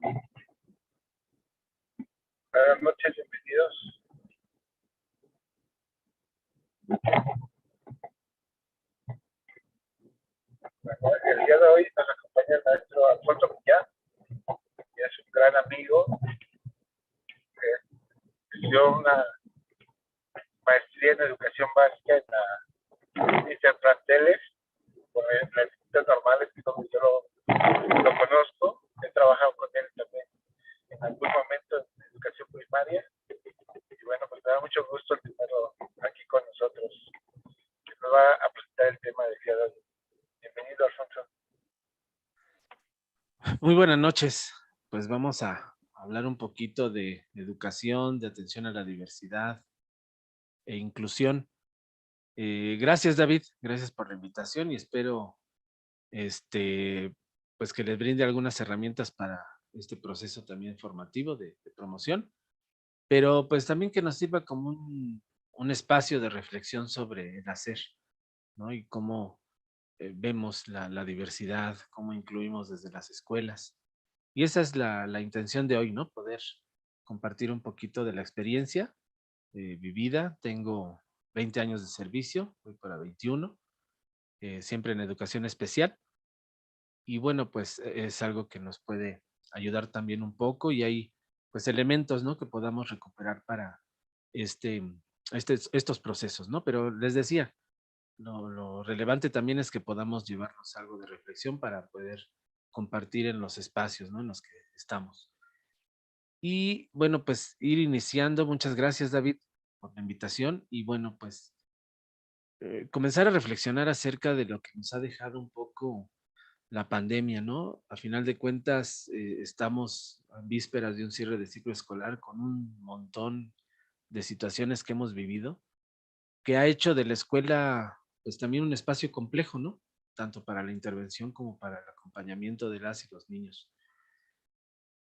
Buenas noches, bienvenidos. Bueno, el día de hoy nos acompaña el maestro Alfonso Millán, que es un gran amigo, que estudió una maestría en educación básica en la Interplanteles, por las distintas normales, que es donde yo lo conozco. He trabajado con él también en algún momento en educación primaria. Y bueno, pues me da mucho gusto tenerlo aquí con nosotros, que nos va a presentar el tema del día de hoy. Bienvenido, Alfonso. Muy buenas noches. Pues vamos a hablar un poquito de educación, de atención a la diversidad e inclusión. Gracias, David. Gracias por la invitación y espero, pues que les brinde algunas herramientas para este proceso también formativo de promoción, pero pues también que nos sirva como un espacio de reflexión sobre el hacer, ¿no? Y cómo vemos la diversidad, cómo incluimos desde las escuelas. Y esa es la intención de hoy, ¿no? Poder compartir un poquito de la experiencia vivida. Tengo 20 años de servicio, voy para 21, siempre en educación especial. Y bueno, pues es algo que nos puede ayudar también un poco y hay pues elementos, ¿no? Que podamos recuperar para este, estos procesos, ¿no? Pero les decía, lo relevante también es que podamos llevarnos algo de reflexión para poder compartir en los espacios, ¿no? En los que estamos. Y bueno, pues ir iniciando. Muchas gracias, David, por la invitación. Y bueno, pues comenzar a reflexionar acerca de lo que nos ha dejado un poco la pandemia, ¿no? A final de cuentas, estamos a vísperas de un cierre de ciclo escolar con un montón de situaciones que hemos vivido, que ha hecho de la escuela, pues también un espacio complejo, ¿no? Tanto para la intervención como para el acompañamiento de las y los niños.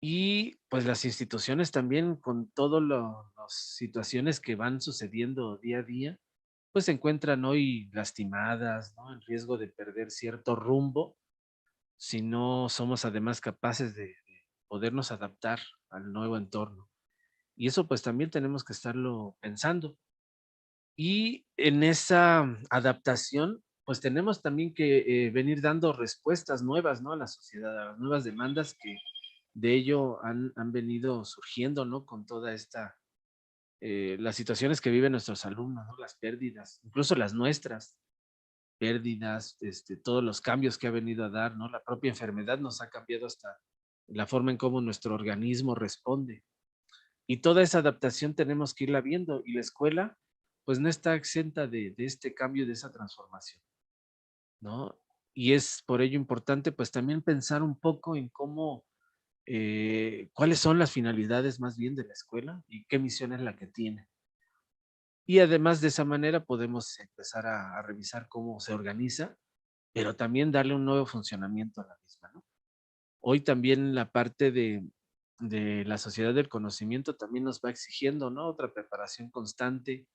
Y pues las instituciones también con todas las situaciones que van sucediendo día a día, pues se encuentran hoy lastimadas, ¿no? En riesgo de perder cierto rumbo si no somos además capaces de podernos adaptar al nuevo entorno. Y eso pues también tenemos que estarlo pensando. Y en esa adaptación, pues tenemos también que venir dando respuestas nuevas, ¿no? A la sociedad, a las nuevas demandas que de ello han venido surgiendo, ¿no? Con toda esta, las situaciones que viven nuestros alumnos, ¿no? Las pérdidas, incluso las nuestras pérdidas, todos los cambios que ha venido a dar, ¿no? La propia enfermedad nos ha cambiado hasta la forma en cómo nuestro organismo responde. Y toda esa adaptación tenemos que irla viendo y la escuela pues no está exenta de este cambio, de esa transformación, ¿no? Y es por ello importante pues también pensar un poco en cómo, cuáles son las finalidades más bien de la escuela y qué misión es la que tiene. Y además de esa manera podemos empezar a revisar cómo se organiza, pero también darle un nuevo funcionamiento a la misma, ¿no? Hoy también la parte de la sociedad del conocimiento también nos va exigiendo, ¿no? Otra preparación constante,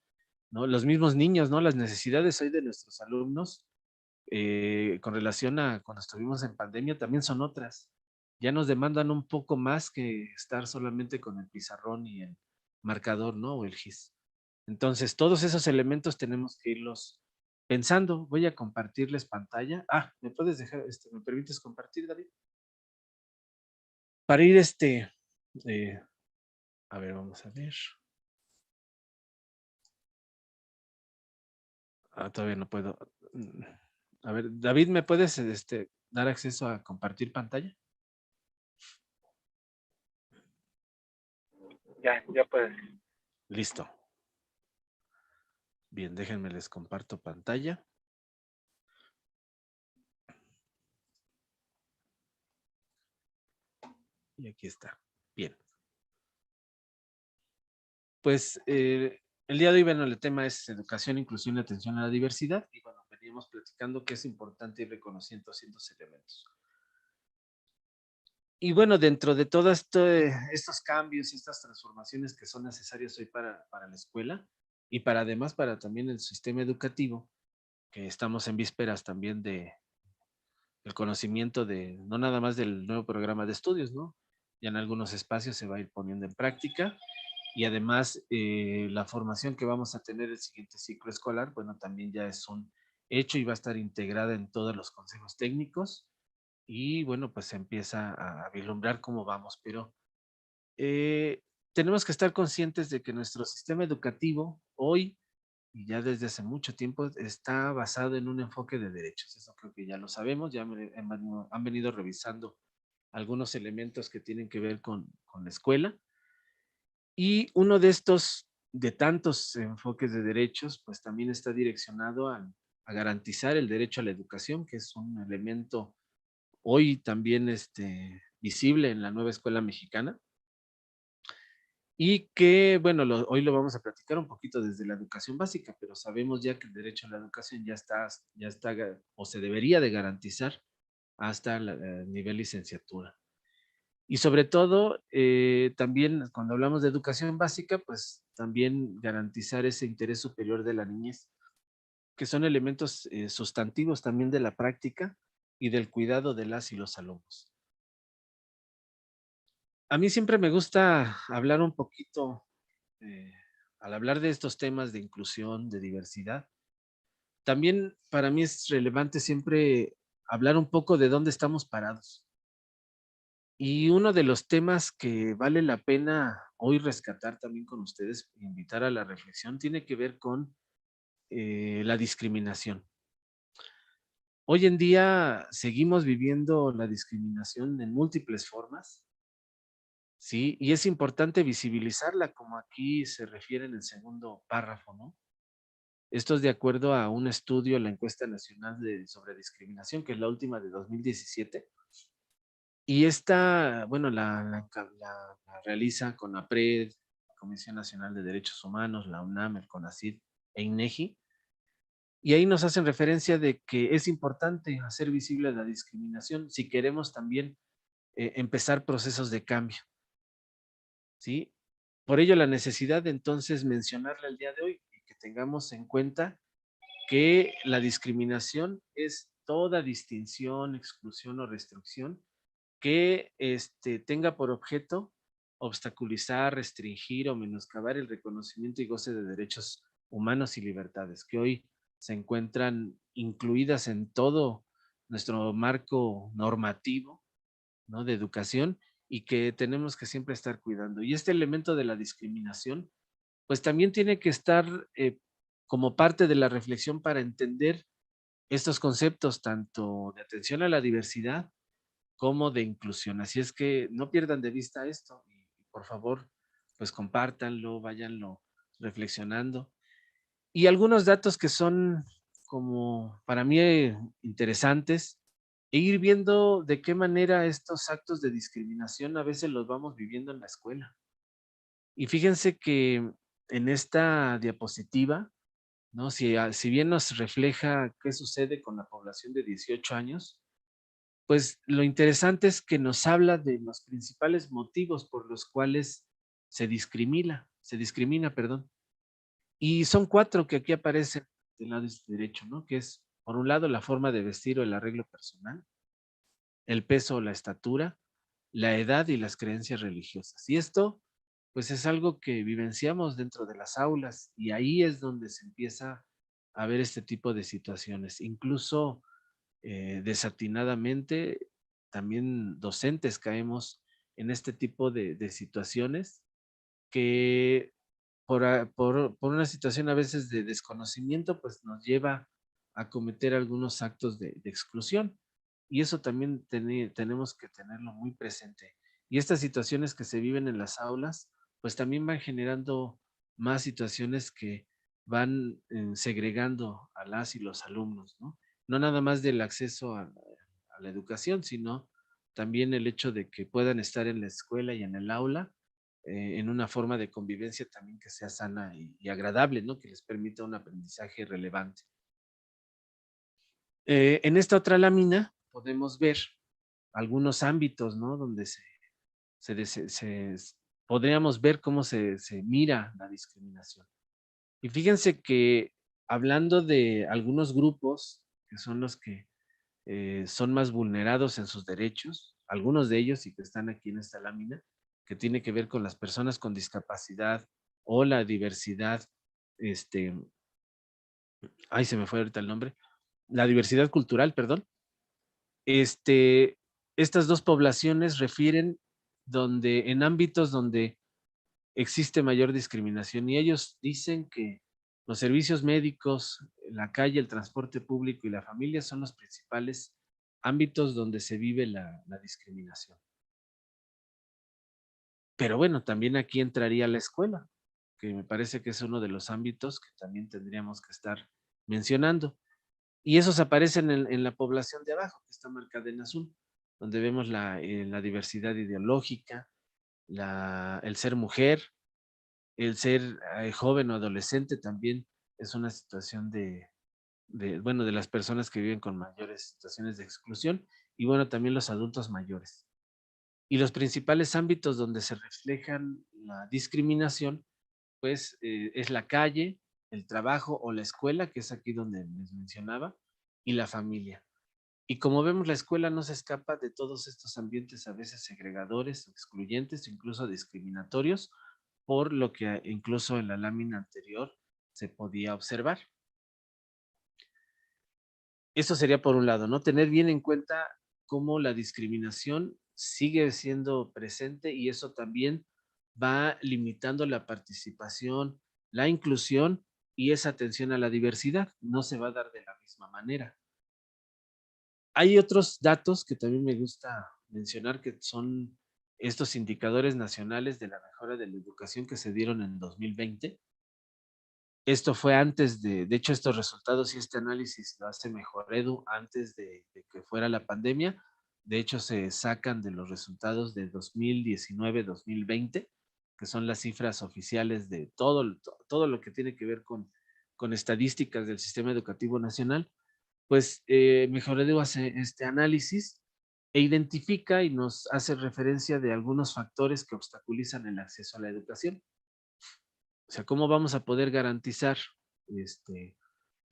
¿no? Los mismos niños, ¿no? Las necesidades hoy de nuestros alumnos con relación a cuando estuvimos en pandemia también son otras. Ya nos demandan un poco más que estar solamente con el pizarrón y el marcador, ¿no? O el GIS. Entonces, todos esos elementos tenemos que irlos pensando. Voy a compartirles pantalla. Ah, ¿me puedes dejar, me permites compartir, David? Para ir eh, a ver, vamos a ver. Ah, todavía no puedo. A ver, David, ¿me puedes dar acceso a compartir pantalla? Ya puedes. Listo. Bien, déjenme les comparto pantalla. Y aquí está. Bien. Pues el día de hoy, bueno, el tema es educación, inclusión y atención a la diversidad. Y bueno, veníamos platicando que es importante ir reconociendo ciertos elementos. Y bueno, dentro de todos estos cambios, estas transformaciones que son necesarias hoy para la escuela y para además para también el sistema educativo, que estamos en vísperas también de el conocimiento de, no nada más del nuevo programa de estudios, ¿no? ya en algunos espacios se va a ir poniendo en práctica. Y además, la formación que vamos a tener el siguiente ciclo escolar, bueno, también ya es un hecho y va a estar integrada en todos los consejos técnicos. Y bueno, pues se empieza a vislumbrar cómo vamos, pero eh, tenemos que estar conscientes de que nuestro sistema educativo hoy y ya desde hace mucho tiempo está basado en un enfoque de derechos. Eso creo que ya lo sabemos, ya han venido revisando algunos elementos que tienen que ver con la escuela. Y uno de estos, de tantos enfoques de derechos, pues también está direccionado a garantizar el derecho a la educación, que es un elemento hoy también visible en la nueva escuela mexicana. Y que, bueno, hoy lo vamos a platicar un poquito desde la educación básica, pero sabemos ya que el derecho a la educación ya está o se debería de garantizar hasta el nivel licenciatura. Y sobre todo, también cuando hablamos de educación básica, pues también garantizar ese interés superior de la niñez, que son elementos sustantivos también de la práctica y del cuidado de las y los alumnos. A mí siempre me gusta hablar un poquito, eh, al hablar de estos temas de inclusión, de diversidad, también para mí es relevante siempre hablar un poco de dónde estamos parados. Y uno de los temas que vale la pena hoy rescatar también con ustedes, invitar a la reflexión, tiene que ver con la discriminación. Hoy en día seguimos viviendo la discriminación en múltiples formas, ¿sí? Y es importante visibilizarla, como aquí se refiere en el segundo párrafo, ¿no? Esto es de acuerdo a un estudio, la encuesta nacional sobre discriminación, que es la última de 2017. Y esta, bueno, la realiza CONAPRED, la Comisión Nacional de Derechos Humanos, la UNAM, el CONACYT e INEGI. Y ahí nos hacen referencia de que es importante hacer visible la discriminación si queremos también empezar procesos de cambio, ¿sí? Por ello, la necesidad de entonces mencionarla el día de hoy y que tengamos en cuenta que la discriminación es toda distinción, exclusión o restricción que tenga por objeto obstaculizar, restringir o menoscabar el reconocimiento y goce de derechos humanos y libertades, que hoy se encuentran incluidas en todo nuestro marco normativo, ¿no? De educación y que tenemos que siempre estar cuidando. Y este elemento de la discriminación, pues también tiene que estar como parte de la reflexión para entender estos conceptos tanto de atención a la diversidad como de inclusión. Así es que no pierdan de vista esto y por favor, pues compártanlo, váyanlo reflexionando. Y algunos datos que son como para mí interesantes e ir viendo de qué manera estos actos de discriminación a veces los vamos viviendo en la escuela. Y fíjense que en esta diapositiva, ¿no? Si bien nos refleja qué sucede con la población de 18 años, pues lo interesante es que nos habla de los principales motivos por los cuales se discrimina, perdón. Y son 4 que aquí aparecen del lado derecho, ¿no? Que es, por un lado, la forma de vestir o el arreglo personal, el peso o la estatura, la edad y las creencias religiosas. Y esto, pues es algo que vivenciamos dentro de las aulas y ahí es donde se empieza a ver este tipo de situaciones. Incluso desatinadamente, también docentes caemos en este tipo de situaciones que por una situación a veces de desconocimiento, pues nos lleva a cometer algunos actos de exclusión. Y eso también tenemos que tenerlo muy presente. Y estas situaciones que se viven en las aulas, pues también van generando más situaciones que van segregando a las y los alumnos, ¿no? No nada más del acceso a la educación, sino también el hecho de que puedan estar en la escuela y en el aula en una forma de convivencia también que sea sana y agradable, ¿no? Que les permita un aprendizaje relevante. En esta otra lámina podemos ver algunos ámbitos, ¿no? Donde se dese- se- s- podríamos ver cómo se mira la discriminación. Y fíjense que hablando de algunos grupos que son los que son más vulnerados en sus derechos, algunos de ellos y que están aquí en esta lámina, que tiene que ver con las personas con discapacidad o la diversidad, ay, se me fue ahorita el nombre, la diversidad cultural, perdón. Estas dos poblaciones refieren en ámbitos donde existe mayor discriminación y ellos dicen que los servicios médicos, la calle, el transporte público y la familia son los principales ámbitos donde se vive la discriminación. Pero bueno, también aquí entraría la escuela, que me parece que es uno de los ámbitos que también tendríamos que estar mencionando. Y esos aparecen en la población de abajo, que está marcada en azul, donde vemos la diversidad ideológica, el ser mujer, el ser joven o adolescente también es una situación bueno, de las personas que viven con mayores situaciones de exclusión y bueno, también los adultos mayores. Y los principales ámbitos donde se reflejan la discriminación, pues es la calle, el trabajo o la escuela, que es aquí donde les mencionaba, y la familia. Y como vemos, la escuela no se escapa de todos estos ambientes a veces segregadores, excluyentes, incluso discriminatorios, por lo que incluso en la lámina anterior se podía observar. Eso sería por un lado, ¿no? Tener bien en cuenta cómo la discriminación sigue siendo presente y eso también va limitando la participación, la inclusión y esa atención a la diversidad. No se va a dar de la misma manera. Hay otros datos que también me gusta mencionar que son estos indicadores nacionales de la mejora de la educación que se dieron en 2020. Esto fue antes de hecho, estos resultados y este análisis lo hace Mejoredu antes de que fuera la pandemia. De hecho, se sacan de los resultados de 2019-2020, que son las cifras oficiales de todo lo que tiene que ver con estadísticas del sistema educativo nacional. Pues Mejoredu hace este análisis e identifica y nos hace referencia de algunos factores que obstaculizan el acceso a la educación. O sea, ¿cómo vamos a poder garantizar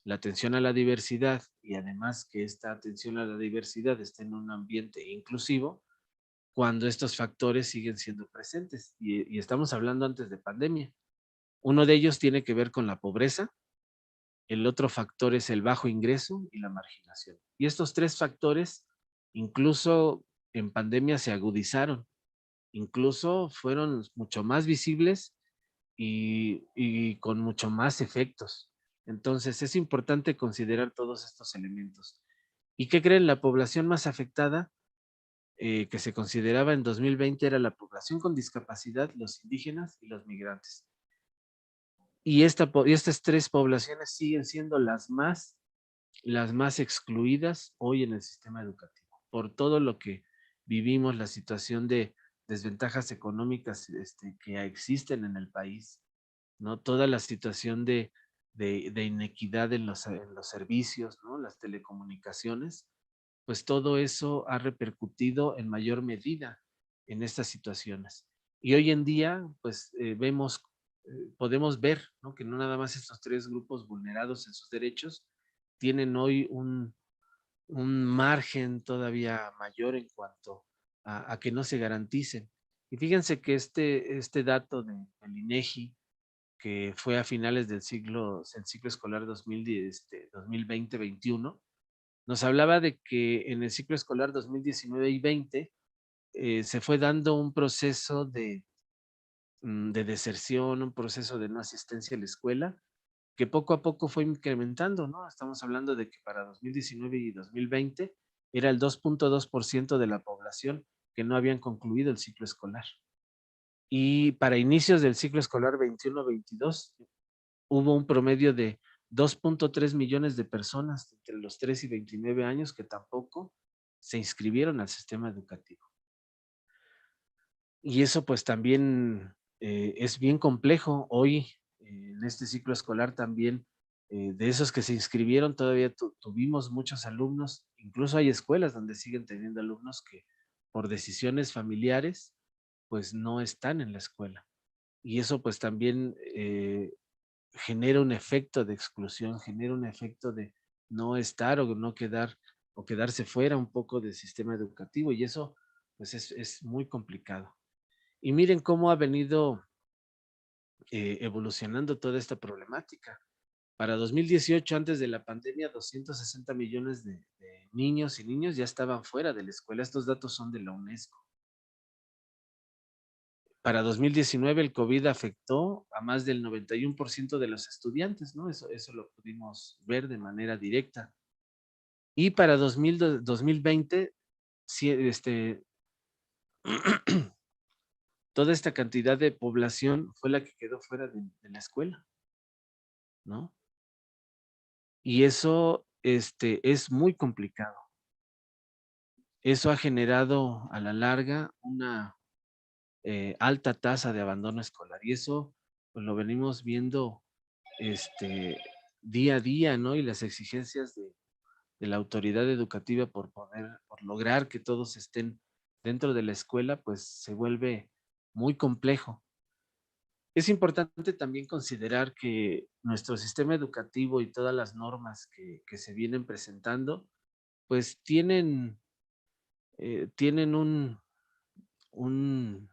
la atención a la diversidad y además que esta atención a la diversidad esté en un ambiente inclusivo cuando estos factores siguen siendo presentes? Y estamos hablando antes de pandemia. Uno de ellos tiene que ver con la pobreza, el otro factor es el bajo ingreso y la marginación. Y estos tres factores incluso en pandemia se agudizaron, incluso fueron mucho más visibles y con mucho más efectos. Entonces es importante considerar todos estos elementos. ¿Y qué creen? La población más afectada que se consideraba en 2020 era la población con discapacidad, los indígenas y los migrantes. Y estas tres poblaciones siguen siendo las más excluidas hoy en el sistema educativo, por todo lo que vivimos, la situación de desventajas económicas que existen en el país, ¿no? Toda la situación de inequidad en los servicios, ¿no? Las telecomunicaciones, pues todo eso ha repercutido en mayor medida en estas situaciones. Y hoy en día, pues podemos ver, ¿no? Que no nada más estos tres grupos vulnerados en sus derechos tienen hoy un margen todavía mayor en cuanto a que no se garanticen. Y fíjense que este dato del INEGI, que fue a finales del el ciclo escolar 2020-21, nos hablaba de que en el ciclo escolar 2019 y 20 se fue dando un proceso de deserción, un proceso de no asistencia a la escuela, que poco a poco fue incrementando, ¿no? Estamos hablando de que para 2019 y 2020 era el 2.2% de la población que no habían concluido el ciclo escolar. Y para inicios del ciclo escolar 21-22 hubo un promedio de 2.3 millones de personas entre los 3 y 29 años que tampoco se inscribieron al sistema educativo. Y eso pues también es bien complejo. Hoy, en este ciclo escolar también, de esos que se inscribieron, todavía tuvimos muchos alumnos, incluso hay escuelas donde siguen teniendo alumnos que por decisiones familiares, pues no están en la escuela. Y eso pues también genera un efecto de exclusión, genera un efecto de no estar o no quedar o quedarse fuera un poco del sistema educativo. Y eso pues es muy complicado. Y miren cómo ha venido evolucionando toda esta problemática. Para 2018, antes de la pandemia, 260 millones de niños y niñas ya estaban fuera de la escuela. Estos datos son de la UNESCO. Para 2019 el COVID afectó a más del 91% de los estudiantes, ¿no? Eso lo pudimos ver de manera directa. Y para 2020, toda esta cantidad de población fue la que quedó fuera de la escuela, ¿no? Y eso es muy complicado. Eso ha generado a la larga una alta tasa de abandono escolar. Y eso pues, lo venimos viendo día a día, ¿no? Y las exigencias de la autoridad educativa por lograr que todos estén dentro de la escuela, pues se vuelve muy complejo. Es importante también considerar que nuestro sistema educativo y todas las normas que se vienen presentando, pues tienen un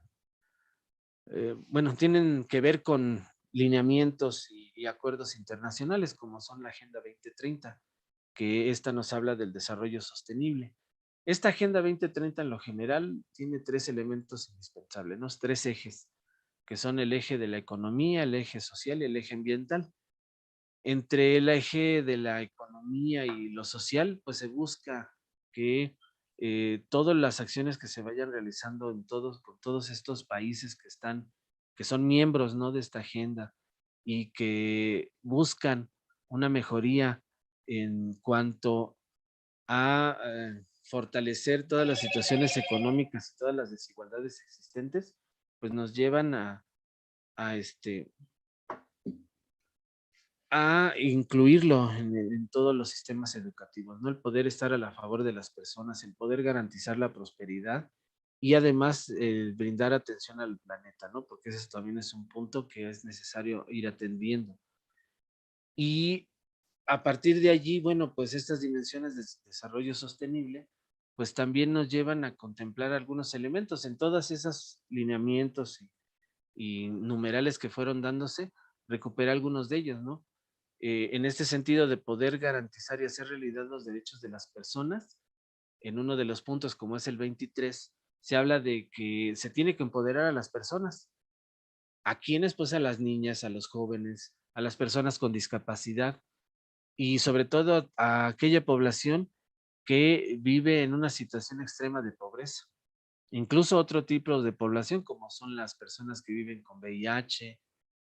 bueno, tienen que ver con lineamientos y acuerdos internacionales, como son la Agenda 2030, que esta nos habla del desarrollo sostenible. Esta Agenda 2030 en lo general tiene tres elementos indispensables, ¿no? Tres ejes, que son el eje de la economía, el eje social y el eje ambiental. Entre el eje de la economía y lo social, pues se busca que todas las acciones que se vayan realizando con todos estos países que son miembros, ¿no? De esta agenda y que buscan una mejoría en cuanto a fortalecer todas las situaciones económicas y todas las desigualdades existentes, pues nos llevan a a incluirlo en todos los sistemas educativos, ¿no? El poder estar a la favor de las personas, el poder garantizar la prosperidad y además brindar atención al planeta, ¿no? Porque ese también es un punto que es necesario ir atendiendo. Y a partir de allí, bueno, pues estas dimensiones de desarrollo sostenible, pues también nos llevan a contemplar algunos elementos en todos esos lineamientos y numerales que fueron dándose, recuperar algunos de ellos, ¿no? En este sentido de poder garantizar y hacer realidad los derechos de las personas, en uno de los puntos como es el 23, se habla de que se tiene que empoderar a las personas. ¿A quiénes? Pues a las niñas, a los jóvenes, a las personas con discapacidad y sobre todo a aquella población que vive en una situación extrema de pobreza. Incluso otro tipo de población como son las personas que viven con VIH,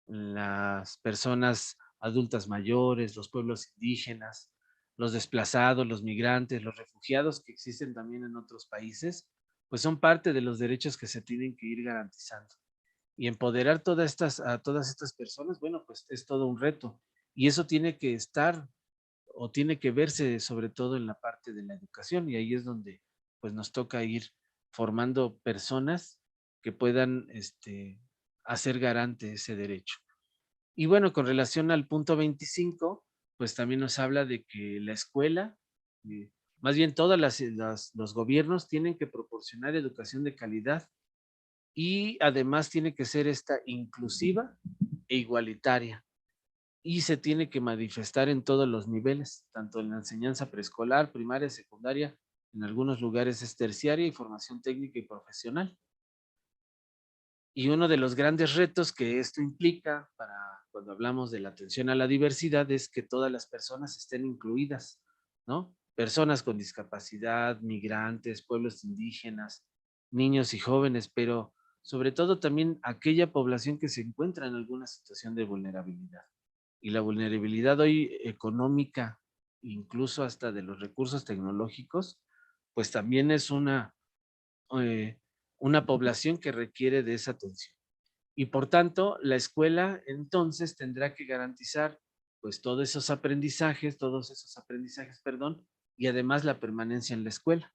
las personas adultas mayores, los pueblos indígenas, los desplazados, los migrantes, los refugiados que existen también en otros países, pues son parte de los derechos que se tienen que ir garantizando. Y empoderar a todas estas personas, bueno, pues es todo un reto. Y eso tiene que estar o tiene que verse sobre todo en la parte de la educación y ahí es donde pues nos toca ir formando personas que puedan hacer garante ese derecho. Y bueno, con relación al punto 25, pues también nos habla de que la escuela, eh, más bien todos los gobiernos tienen que proporcionar educación de calidad y además tiene que ser esta inclusiva e igualitaria y se tiene que manifestar en todos los niveles, tanto en la enseñanza preescolar, primaria, secundaria, en algunos lugares es terciaria y formación técnica y profesional. Y uno de los grandes retos que esto implica para cuando hablamos de la atención a la diversidad es que todas las personas estén incluidas, ¿no? Personas con discapacidad, migrantes, pueblos indígenas, niños y jóvenes, pero sobre todo también aquella población que se encuentra en alguna situación de vulnerabilidad. Y la vulnerabilidad hoy económica, incluso hasta de los recursos tecnológicos, pues también es eh, una población que requiere de esa atención. Y por tanto, la escuela entonces tendrá que garantizar pues todos esos aprendizajes, perdón, y además la permanencia en la escuela.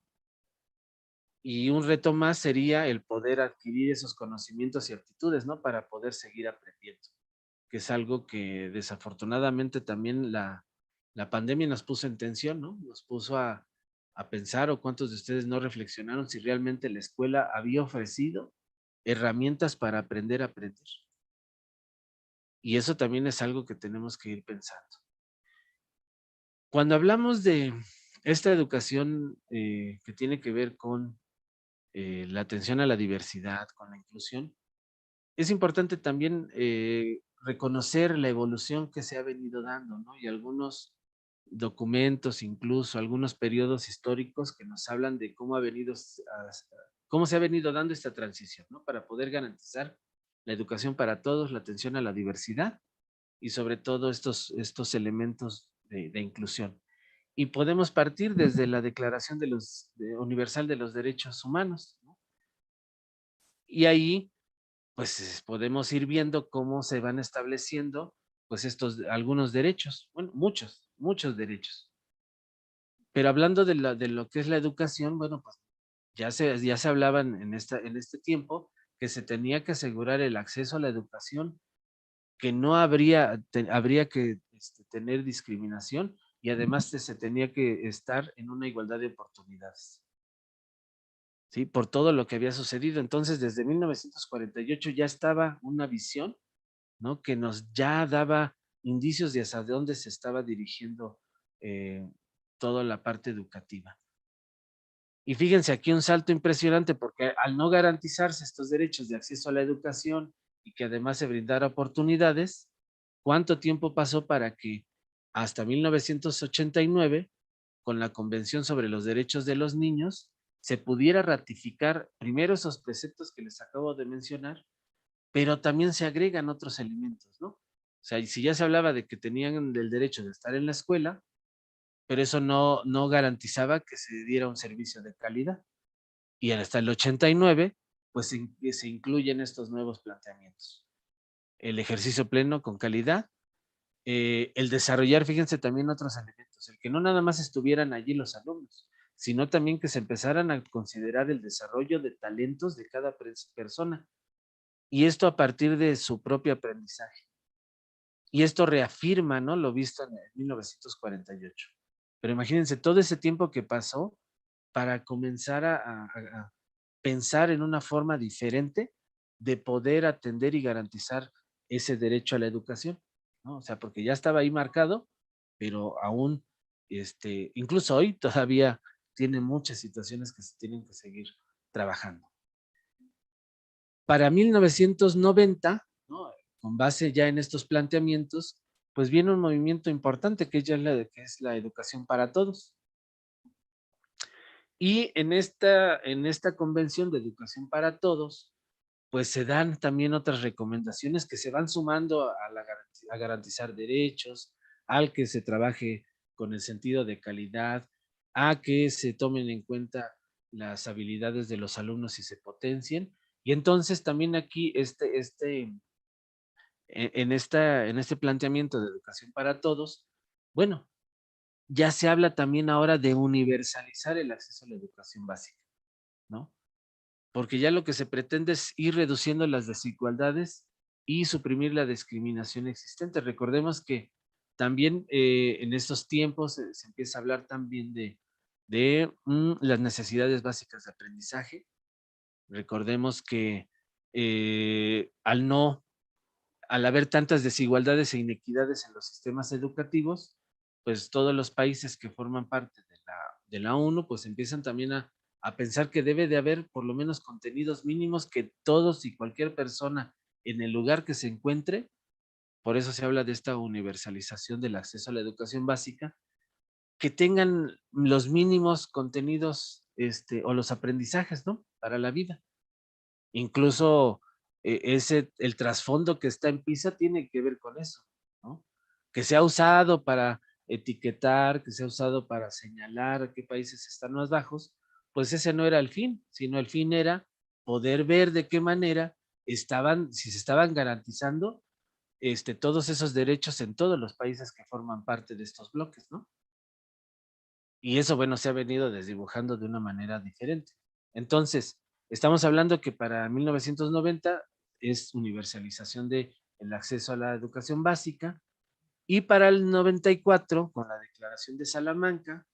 Y un reto más sería el poder adquirir esos conocimientos y aptitudes, ¿no? Para poder seguir aprendiendo, que es algo que desafortunadamente también la pandemia nos puso en tensión, ¿no? Nos puso a pensar, o cuántos de ustedes no reflexionaron si realmente la escuela había ofrecido herramientas para aprender a aprender? Y eso también es algo que tenemos que ir pensando. Cuando hablamos de esta educación que tiene que ver con la atención a la diversidad, con la inclusión, es importante también reconocer la evolución que se ha venido dando, ¿no? Y algunos documentos, incluso algunos periodos históricos que nos hablan de cómo cómo se ha venido dando esta transición, ¿no? Para poder garantizar la educación para todos, la atención a la diversidad y sobre todo estos elementos de inclusión. Y podemos partir desde la Declaración Universal de los Derechos Humanos, ¿no? Y ahí pues podemos ir viendo cómo se van estableciendo pues algunos derechos, bueno, muchos derechos. Pero hablando de lo que es la educación, bueno, pues ya se hablaba en este tiempo que se tenía que asegurar el acceso a la educación, que no habría que tener discriminación y además se tenía que estar en una igualdad de oportunidades, ¿sí? Por todo lo que había sucedido. Entonces, desde 1948 ya estaba una visión, ¿no? Que nos ya daba indicios de hacia dónde se estaba dirigiendo eh, toda la parte educativa. Y fíjense aquí un salto impresionante porque al no garantizarse estos derechos de acceso a la educación y que además se brindara oportunidades, ¿cuánto tiempo pasó para que hasta 1989, con la Convención sobre los Derechos de los Niños, se pudiera ratificar primero esos preceptos que les acabo de mencionar, pero también se agregan otros elementos, ¿no? O sea, y si ya se hablaba de que tenían el derecho de estar en la escuela, pero eso no garantizaba que se diera un servicio de calidad. Y hasta el 89, pues se incluyen estos nuevos planteamientos. El ejercicio pleno con calidad, el desarrollar, fíjense también otros elementos, el que no nada más estuvieran allí los alumnos, sino también que se empezaran a considerar el desarrollo de talentos de cada persona. Y esto a partir de su propio aprendizaje. Y esto reafirma, ¿no? Lo visto en 1948. Pero imagínense todo ese tiempo que pasó para comenzar a pensar en una forma diferente de poder atender y garantizar ese derecho a la educación, ¿no? O sea, porque ya estaba ahí marcado, pero aún, incluso hoy todavía tiene muchas situaciones que se tienen que seguir trabajando. Para 1990, ¿no? Con base ya en estos planteamientos, pues viene un movimiento importante que que es la educación para todos. Y en esta convención de educación para todos, pues se dan también otras recomendaciones que se van sumando a garantizar derechos, al que se trabaje con el sentido de calidad, a que se tomen en cuenta las habilidades de los alumnos y se potencien. Y entonces también aquí en este planteamiento de educación para todos, bueno, ya se habla también ahora de universalizar el acceso a la educación básica, ¿no? Porque ya lo que se pretende es ir reduciendo las desigualdades y suprimir la discriminación existente. Recordemos que también en estos tiempos se empieza a hablar también de las necesidades básicas de aprendizaje. Recordemos que al haber tantas desigualdades e inequidades en los sistemas educativos, pues todos los países que forman parte de la ONU, pues empiezan también a pensar que debe de haber por lo menos contenidos mínimos que todos y cualquier persona en el lugar que se encuentre, por eso se habla de esta universalización del acceso a la educación básica, que tengan los mínimos contenidos o los aprendizajes, ¿no? Para la vida. Incluso el trasfondo que está en PISA tiene que ver con eso, ¿no? Que se ha usado para etiquetar, que se ha usado para señalar qué países están más bajos, pues ese no era el fin, sino el fin era poder ver de qué manera si se estaban garantizando todos esos derechos en todos los países que forman parte de estos bloques, ¿no? Y eso, bueno, se ha venido desdibujando de una manera diferente. Entonces, estamos hablando que para 1990 es universalización del acceso a la educación básica y para el 94, con la Declaración de Salamanca,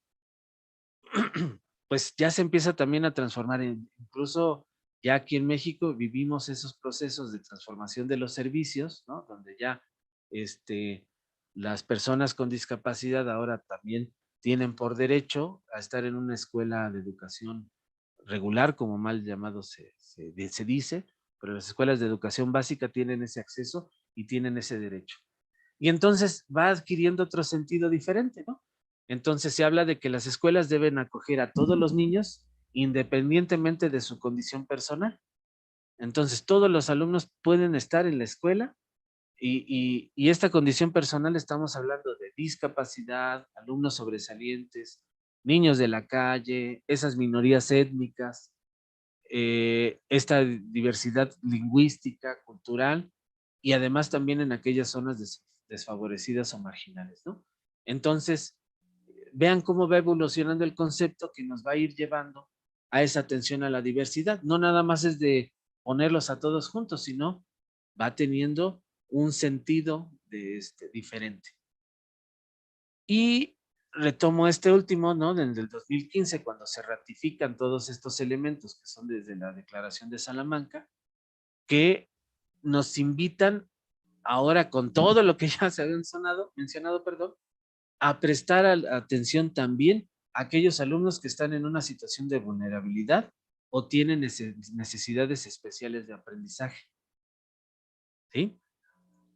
pues ya se empieza también a transformar. Incluso ya aquí en México vivimos esos procesos de transformación de los servicios, ¿no? Donde ya las personas con discapacidad ahora también tienen por derecho a estar en una escuela de educación regular, como mal llamado se dice, pero las escuelas de educación básica tienen ese acceso y tienen ese derecho. Y entonces va adquiriendo otro sentido diferente, ¿no? Entonces se habla de que las escuelas deben acoger a todos los niños independientemente de su condición personal. Entonces todos los alumnos pueden estar en la escuela y esta condición personal estamos hablando de discapacidad, alumnos sobresalientes, niños de la calle, esas minorías étnicas, esta diversidad lingüística, cultural y además también en aquellas zonas desfavorecidas o marginales, ¿no? Entonces, vean cómo va evolucionando el concepto que nos va a ir llevando a esa atención a la diversidad. No nada más es de ponerlos a todos juntos, sino va teniendo un sentido diferente. Y retomo este último, ¿no? Desde el 2015, cuando se ratifican todos estos elementos que son desde la Declaración de Salamanca, que nos invitan ahora con todo lo que ya se había mencionado, perdón, a prestar atención también a aquellos alumnos que están en una situación de vulnerabilidad o tienen necesidades especiales de aprendizaje, ¿sí?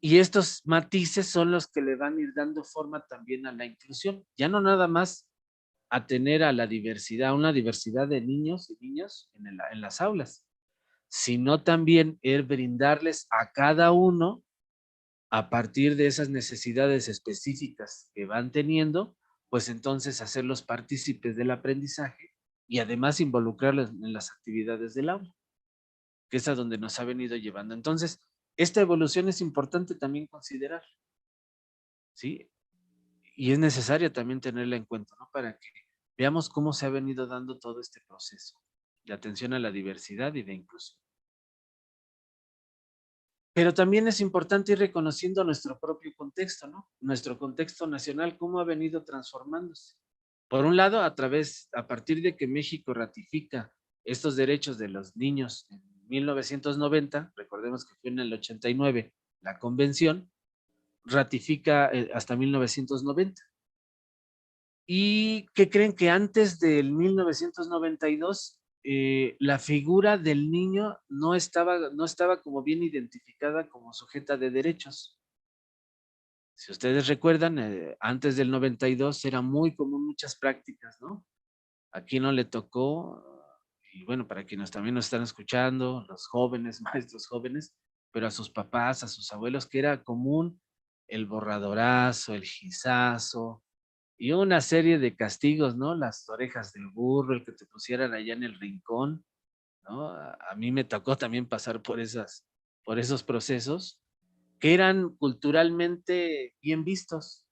Y estos matices son los que le van a ir dando forma también a la inclusión. Ya no nada más a tener a la diversidad, una diversidad de niños y niñas en las aulas, sino también el brindarles a cada uno, a partir de esas necesidades específicas que van teniendo, pues entonces hacerlos partícipes del aprendizaje y además involucrarlos en las actividades del aula, que es a donde nos ha venido llevando. Entonces, esta evolución es importante también considerar, ¿sí? Y es necesario también tenerla en cuenta, ¿no? Para que veamos cómo se ha venido dando todo este proceso de atención a la diversidad y de inclusión. Pero también es importante ir reconociendo nuestro propio contexto, ¿no? Nuestro contexto nacional, cómo ha venido transformándose. Por un lado, a partir de que México ratifica estos derechos de los niños en 1990, recordemos que fue en el 89 la convención, ratifica hasta 1990. ¿Y qué creen? Que antes del 1992 la figura del niño no estaba como bien identificada como sujeta de derechos. Si ustedes recuerdan, antes del 92 era muy común muchas prácticas, ¿no? Aquí no le tocó, y bueno, para quienes también nos están escuchando, los jóvenes, maestros jóvenes, pero a sus papás, a sus abuelos, que era común el borradorazo, el gizazo, y una serie de castigos, ¿no? Las orejas del burro, el que te pusieran allá en el rincón, ¿no? A mí me tocó también pasar por esos procesos que eran culturalmente bien vistos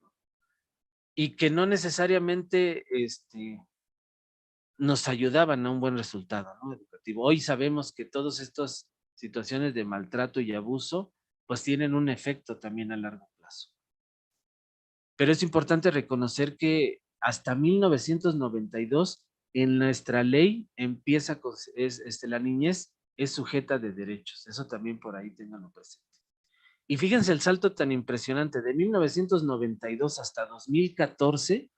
y que no necesariamente nos ayudaban a un buen resultado, ¿no? Educativo. Hoy sabemos que todas estas situaciones de maltrato y abuso, pues tienen un efecto también a largo plazo. Pero es importante reconocer que hasta 1992 en nuestra ley empieza con, la niñez es sujeta de derechos. Eso también por ahí ténganlo presente. Y fíjense el salto tan impresionante. De 1992 hasta 2014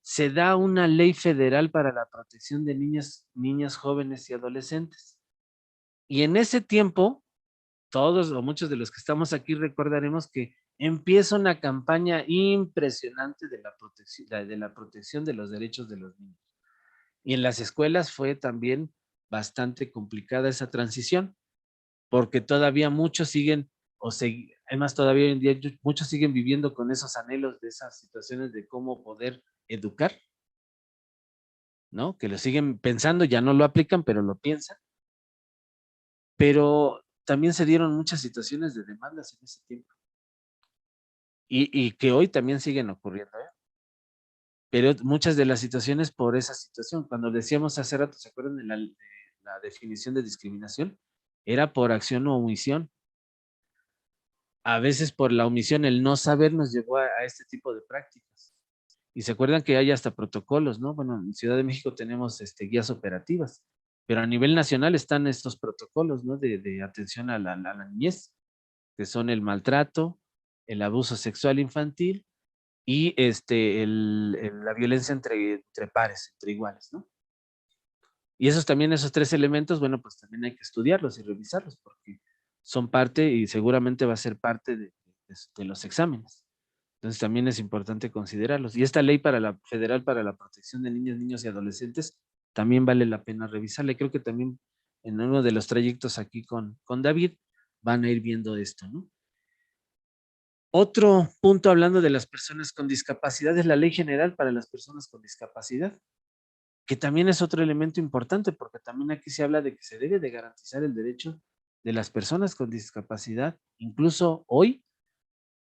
se da una ley federal para la protección de niñas, jóvenes y adolescentes. Y en ese tiempo, todos o muchos de los que estamos aquí recordaremos que empieza una campaña impresionante de la protección de los derechos de los niños. Y en las escuelas fue también bastante complicada esa transición, porque todavía muchos siguen, además todavía hoy en día muchos siguen viviendo con esos anhelos de esas situaciones de cómo poder educar, ¿no? Que lo siguen pensando, ya no lo aplican, pero lo piensan. Pero también se dieron muchas situaciones de demandas en ese tiempo. Y que hoy también siguen ocurriendo, ¿eh? Pero muchas de las situaciones por esa situación, cuando decíamos hace rato, ¿se acuerdan de la definición de discriminación? Era por acción o omisión. A veces por la omisión, el no saber nos llevó a este tipo de prácticas. Y se acuerdan que hay hasta protocolos, ¿no? Bueno, en Ciudad de México tenemos guías operativas, pero a nivel nacional están estos protocolos, ¿no? De atención a la niñez, que son el maltrato, el abuso sexual infantil y la violencia entre pares, entre iguales, ¿no? Y esos también, esos tres elementos, bueno, pues también hay que estudiarlos y revisarlos porque son parte y seguramente va a ser parte de los exámenes. Entonces también es importante considerarlos. Y esta ley federal para la protección de niños, niños y adolescentes también vale la pena revisarla. Y creo que también en uno de los trayectos aquí con David van a ir viendo esto, ¿no? Otro punto hablando de las personas con discapacidad es la Ley General para las Personas con Discapacidad, que también es otro elemento importante porque también aquí se habla de que se debe de garantizar el derecho de las personas con discapacidad, incluso hoy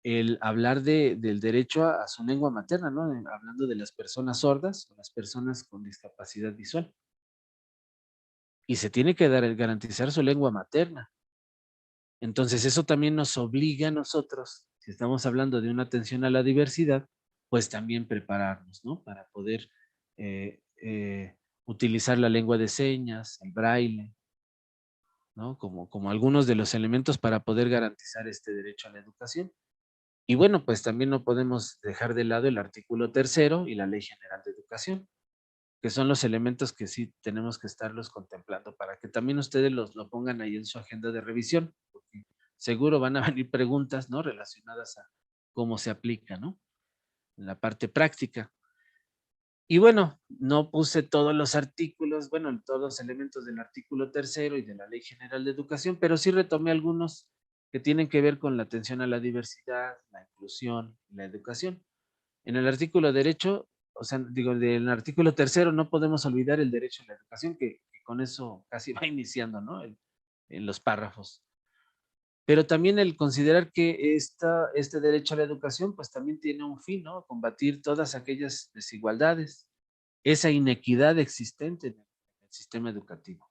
el hablar del derecho a su lengua materna, ¿no? Hablando de las personas sordas o las personas con discapacidad visual. Y se tiene que garantizar su lengua materna. Entonces, eso también nos obliga a nosotros, si estamos hablando de una atención a la diversidad, pues también prepararnos, ¿no? Para poder utilizar la lengua de señas, el braille, ¿no? Como algunos de los elementos para poder garantizar este derecho a la educación. Y bueno, pues también no podemos dejar de lado el artículo 3º y la Ley General de Educación, que son los elementos que sí tenemos que estarlos contemplando para que también ustedes lo pongan ahí en su agenda de revisión, porque seguro van a venir preguntas, ¿no? Relacionadas a cómo se aplica, ¿no? En la parte práctica. Y bueno, no puse todos los artículos, bueno, todos los elementos del artículo 3º y de la Ley General de Educación, pero sí retomé algunos que tienen que ver con la atención a la diversidad, la inclusión, la educación. En el artículo derecho, o sea, digo, del artículo 3º no podemos olvidar el derecho a la educación, que con eso casi va iniciando, ¿no? En los párrafos. Pero también el considerar que este derecho a la educación, pues también tiene un fin, ¿no? Combatir todas aquellas desigualdades, esa inequidad existente en el sistema educativo.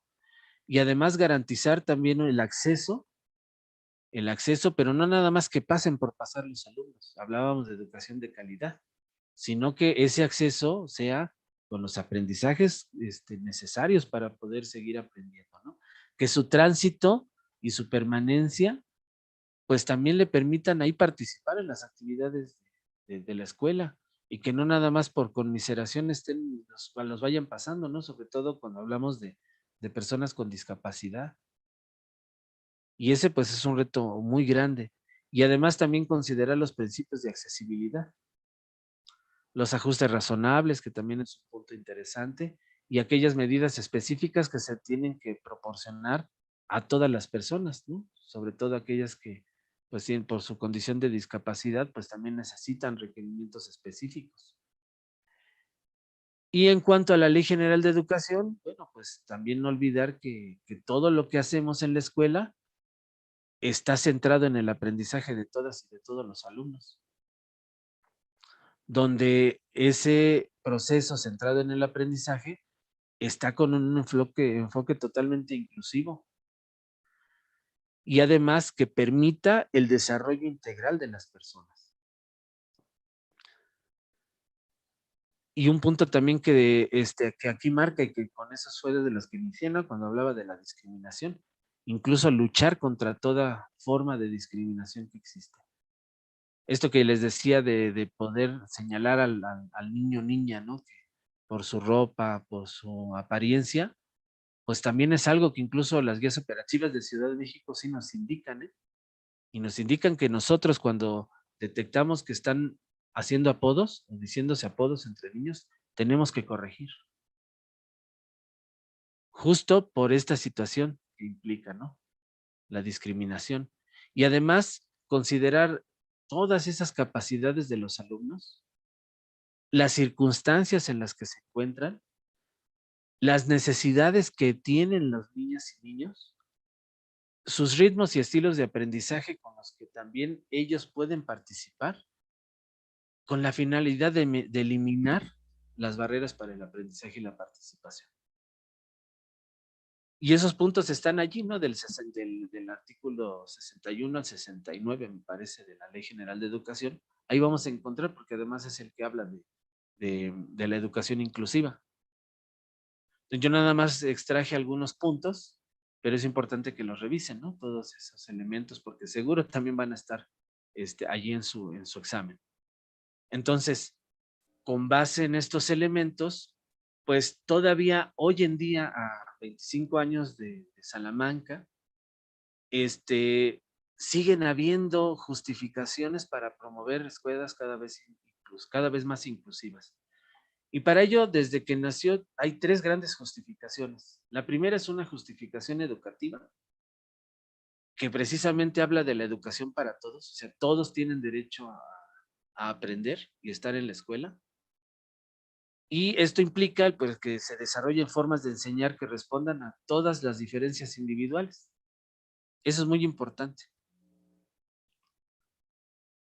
Y además garantizar también el acceso, pero no nada más que pasen por pasar los alumnos. Hablábamos de educación de calidad, sino que ese acceso sea con los aprendizajes necesarios para poder seguir aprendiendo, ¿no? Que su tránsito y su permanencia pues también le permitan ahí participar en las actividades de la escuela y que no nada más por conmiseración los vayan pasando, ¿no? Sobre todo cuando hablamos de personas con discapacidad. Y ese pues es un reto muy grande. Y además también considerar los principios de accesibilidad, los ajustes razonables, que también es un punto interesante, y aquellas medidas específicas que se tienen que proporcionar a todas las personas, ¿no? Sobre todo aquellas que, pues, tienen, por su condición de discapacidad, pues también necesitan requerimientos específicos. Y en cuanto a la Ley General de Educación, bueno, pues también no olvidar que todo lo que hacemos en la escuela está centrado en el aprendizaje de todas y de todos los alumnos, donde ese proceso centrado en el aprendizaje está con un enfoque totalmente inclusivo y además que permita el desarrollo integral de las personas. Y un punto también que aquí marca y que con eso fue de los que inicié, ¿no? Cuando hablaba de la discriminación, incluso luchar contra toda forma de discriminación que existe. Esto que les decía de poder señalar al niño o niña, ¿no? Que por su ropa, por su apariencia, pues también es algo que incluso las guías operativas de Ciudad de México sí nos indican, ¿eh? Y nos indican que nosotros cuando detectamos que están haciendo apodos o diciéndose apodos entre niños, tenemos que corregir. Justo por esta situación que implica, ¿no? La discriminación. Y además, considerar todas esas capacidades de los alumnos, las circunstancias en las que se encuentran, las necesidades que tienen los niñas y niños, sus ritmos y estilos de aprendizaje con los que también ellos pueden participar, con la finalidad de eliminar las barreras para el aprendizaje y la participación. Y esos puntos están allí, ¿no? Del artículo 61 al 69, me parece, de la Ley General de Educación. Ahí vamos a encontrar, porque además es el que habla de la educación inclusiva. Yo nada más extraje algunos puntos, pero es importante que los revisen, ¿no? Todos esos elementos, porque seguro también van a estar allí en su examen. Entonces, con base en estos elementos, pues todavía hoy en día, a 25 años de Salamanca, siguen habiendo justificaciones para promover escuelas cada vez más inclusivas. Y para ello, desde que nació, hay tres grandes justificaciones. La primera es una justificación educativa, que precisamente habla de la educación para todos, o sea, todos tienen derecho a aprender y estar en la escuela. Y esto implica pues, que se desarrollen formas de enseñar que respondan a todas las diferencias individuales. Eso es muy importante.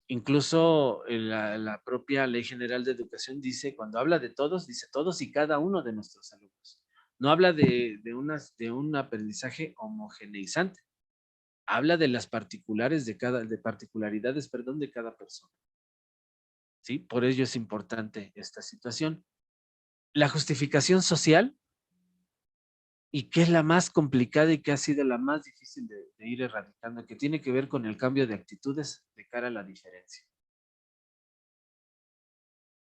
Incluso la propia Ley General de Educación dice, cuando habla de todos, dice todos y cada uno de nuestros alumnos. No habla de un aprendizaje homogeneizante. Habla de las particularidades, perdón, de cada persona. ¿Sí? Por ello es importante esta situación. La justificación social, y que es la más complicada y que ha sido la más difícil de ir erradicando, que tiene que ver con el cambio de actitudes de cara a la diferencia.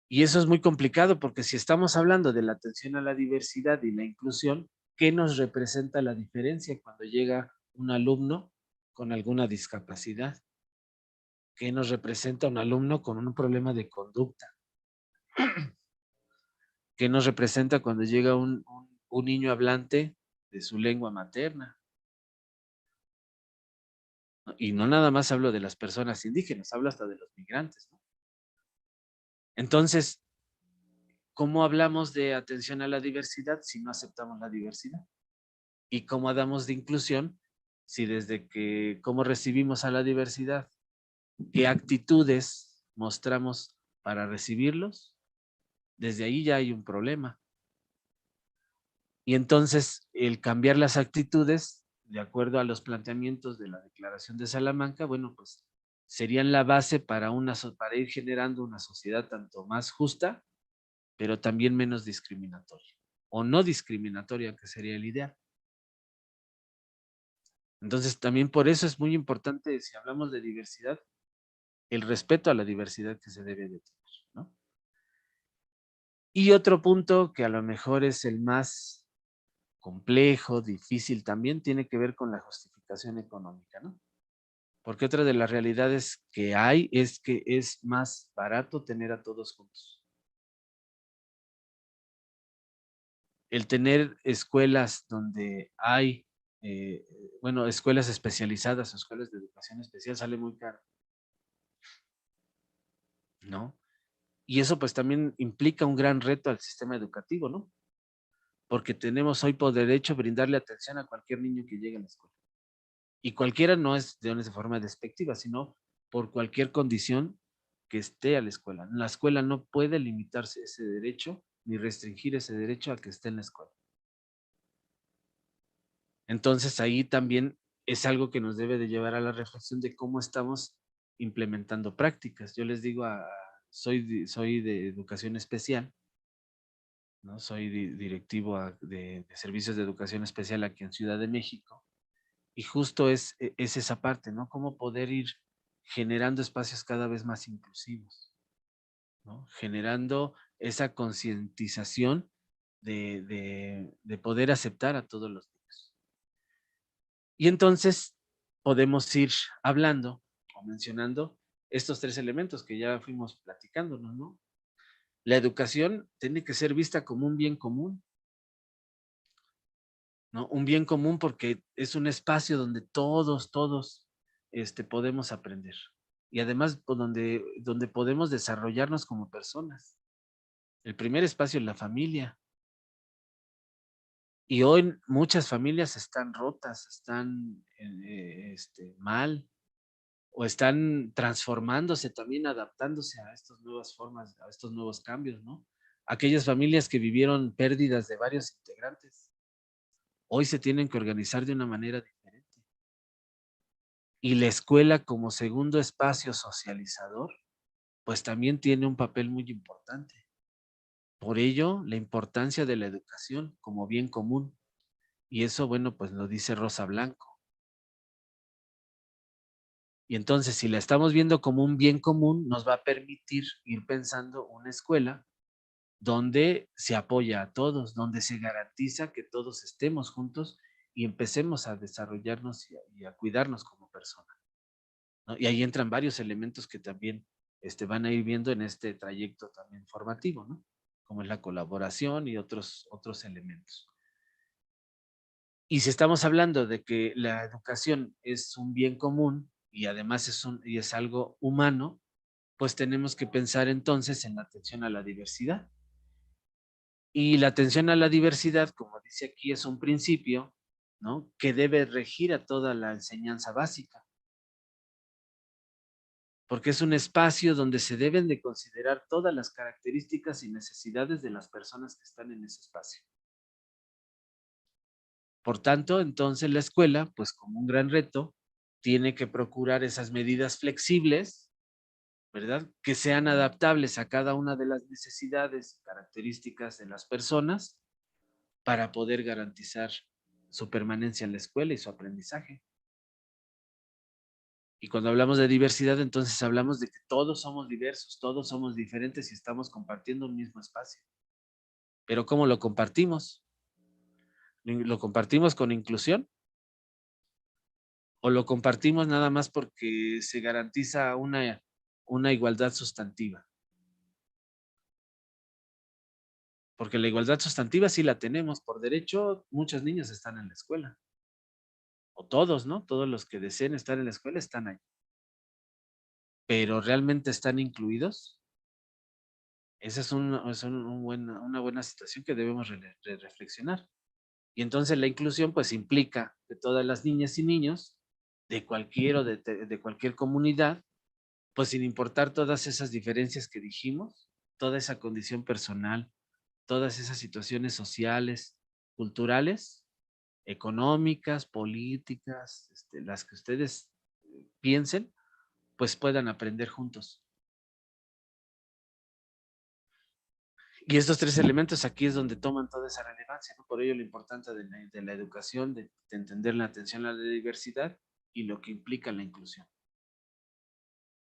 Y eso es muy complicado porque si estamos hablando de la atención a la diversidad y la inclusión, ¿qué nos representa la diferencia cuando llega un alumno con alguna discapacidad? ¿Qué nos representa un alumno con un problema de conducta? ¿Qué nos representa cuando llega un niño hablante de su lengua materna? Y no nada más hablo de las personas indígenas, hablo hasta de los migrantes, ¿no? Entonces, ¿cómo hablamos de atención a la diversidad si no aceptamos la diversidad? ¿Y cómo hablamos de inclusión si desde que cómo recibimos a la diversidad, qué actitudes mostramos para recibirlos? Desde ahí ya hay un problema. Y entonces el cambiar las actitudes, de acuerdo a los planteamientos de la Declaración de Salamanca, bueno, pues serían la base para ir generando una sociedad tanto más justa, pero también menos discriminatoria, o no discriminatoria, que sería el ideal. Entonces, también por eso es muy importante, si hablamos de diversidad, el respeto a la diversidad que se debe de tener, ¿no? Y otro punto que a lo mejor es el más complejo, difícil también, tiene que ver con la justificación económica, ¿no? Porque otra de las realidades que hay es que es más barato tener a todos juntos. El tener escuelas donde hay, bueno, escuelas especializadas o escuelas de educación especial sale muy caro, ¿no? Y eso pues también implica un gran reto al sistema educativo, ¿no? Porque tenemos hoy por derecho brindarle atención a cualquier niño que llegue a la escuela. Y cualquiera no es de forma despectiva, sino por cualquier condición que esté a la escuela. La escuela no puede limitarse ese derecho ni restringir ese derecho a que esté en la escuela. Entonces ahí también es algo que nos debe de llevar a la reflexión de cómo estamos implementando prácticas. Yo les digo, soy de educación especial, ¿no? Soy directivo de servicios de educación especial aquí en Ciudad de México. Y justo es esa parte, ¿no? Cómo poder ir generando espacios cada vez más inclusivos, ¿no? Generando esa concientización de poder aceptar a todos los niños. Y entonces podemos ir hablando o mencionando estos tres elementos que ya fuimos platicándonos, ¿no? La educación tiene que ser vista como un bien común, ¿no? Un bien común porque es un espacio donde todos podemos aprender. Y además pues, donde podemos desarrollarnos como personas. El primer espacio es la familia. Y hoy muchas familias están rotas, están mal, o están transformándose también, adaptándose a estas nuevas formas, a estos nuevos cambios, ¿no? Aquellas familias que vivieron pérdidas de varios integrantes, hoy se tienen que organizar de una manera diferente. Y la escuela como segundo espacio socializador, pues también tiene un papel muy importante. Por ello, la importancia de la educación como bien común. Y eso, bueno, pues lo dice Rosa Blanco. Y entonces, si la estamos viendo como un bien común, nos va a permitir ir pensando una escuela donde se apoya a todos, donde se garantiza que todos estemos juntos y empecemos a desarrollarnos y a cuidarnos como personas, ¿no? Y ahí entran varios elementos que también van a ir viendo en este trayecto también formativo, ¿no? Como es la colaboración y otros elementos. Y si estamos hablando de que la educación es un bien común y además es algo humano, pues tenemos que pensar entonces en la atención a la diversidad. Y la atención a la diversidad, como dice aquí, es un principio, ¿no?, que debe regir a toda la enseñanza básica, porque es un espacio donde se deben de considerar todas las características y necesidades de las personas que están en ese espacio. Por tanto, entonces la escuela, pues como un gran reto, tiene que procurar esas medidas flexibles, ¿verdad?, que sean adaptables a cada una de las necesidades y características de las personas para poder garantizar su permanencia en la escuela y su aprendizaje. Y cuando hablamos de diversidad, entonces hablamos de que todos somos diversos, todos somos diferentes y estamos compartiendo un mismo espacio. Pero ¿cómo lo compartimos? ¿Lo compartimos con inclusión? ¿O lo compartimos nada más porque se garantiza una igualdad sustantiva? Porque la igualdad sustantiva sí la tenemos. Por derecho, muchos niños están en la escuela. O todos, ¿no? Todos los que deseen estar en la escuela están ahí. Pero ¿realmente están incluidos? Esa una buena situación que debemos reflexionar. Y entonces la inclusión pues implica que todas las niñas y niños de cualquier de cualquier comunidad, pues sin importar todas esas diferencias que dijimos, toda esa condición personal, todas esas situaciones sociales, culturales, económicas, políticas, las que ustedes piensen, pues puedan aprender juntos. Y estos tres elementos aquí es donde toman toda esa relevancia, ¿no? Por ello la importancia de la educación, de entender la atención a la diversidad y lo que implica la inclusión.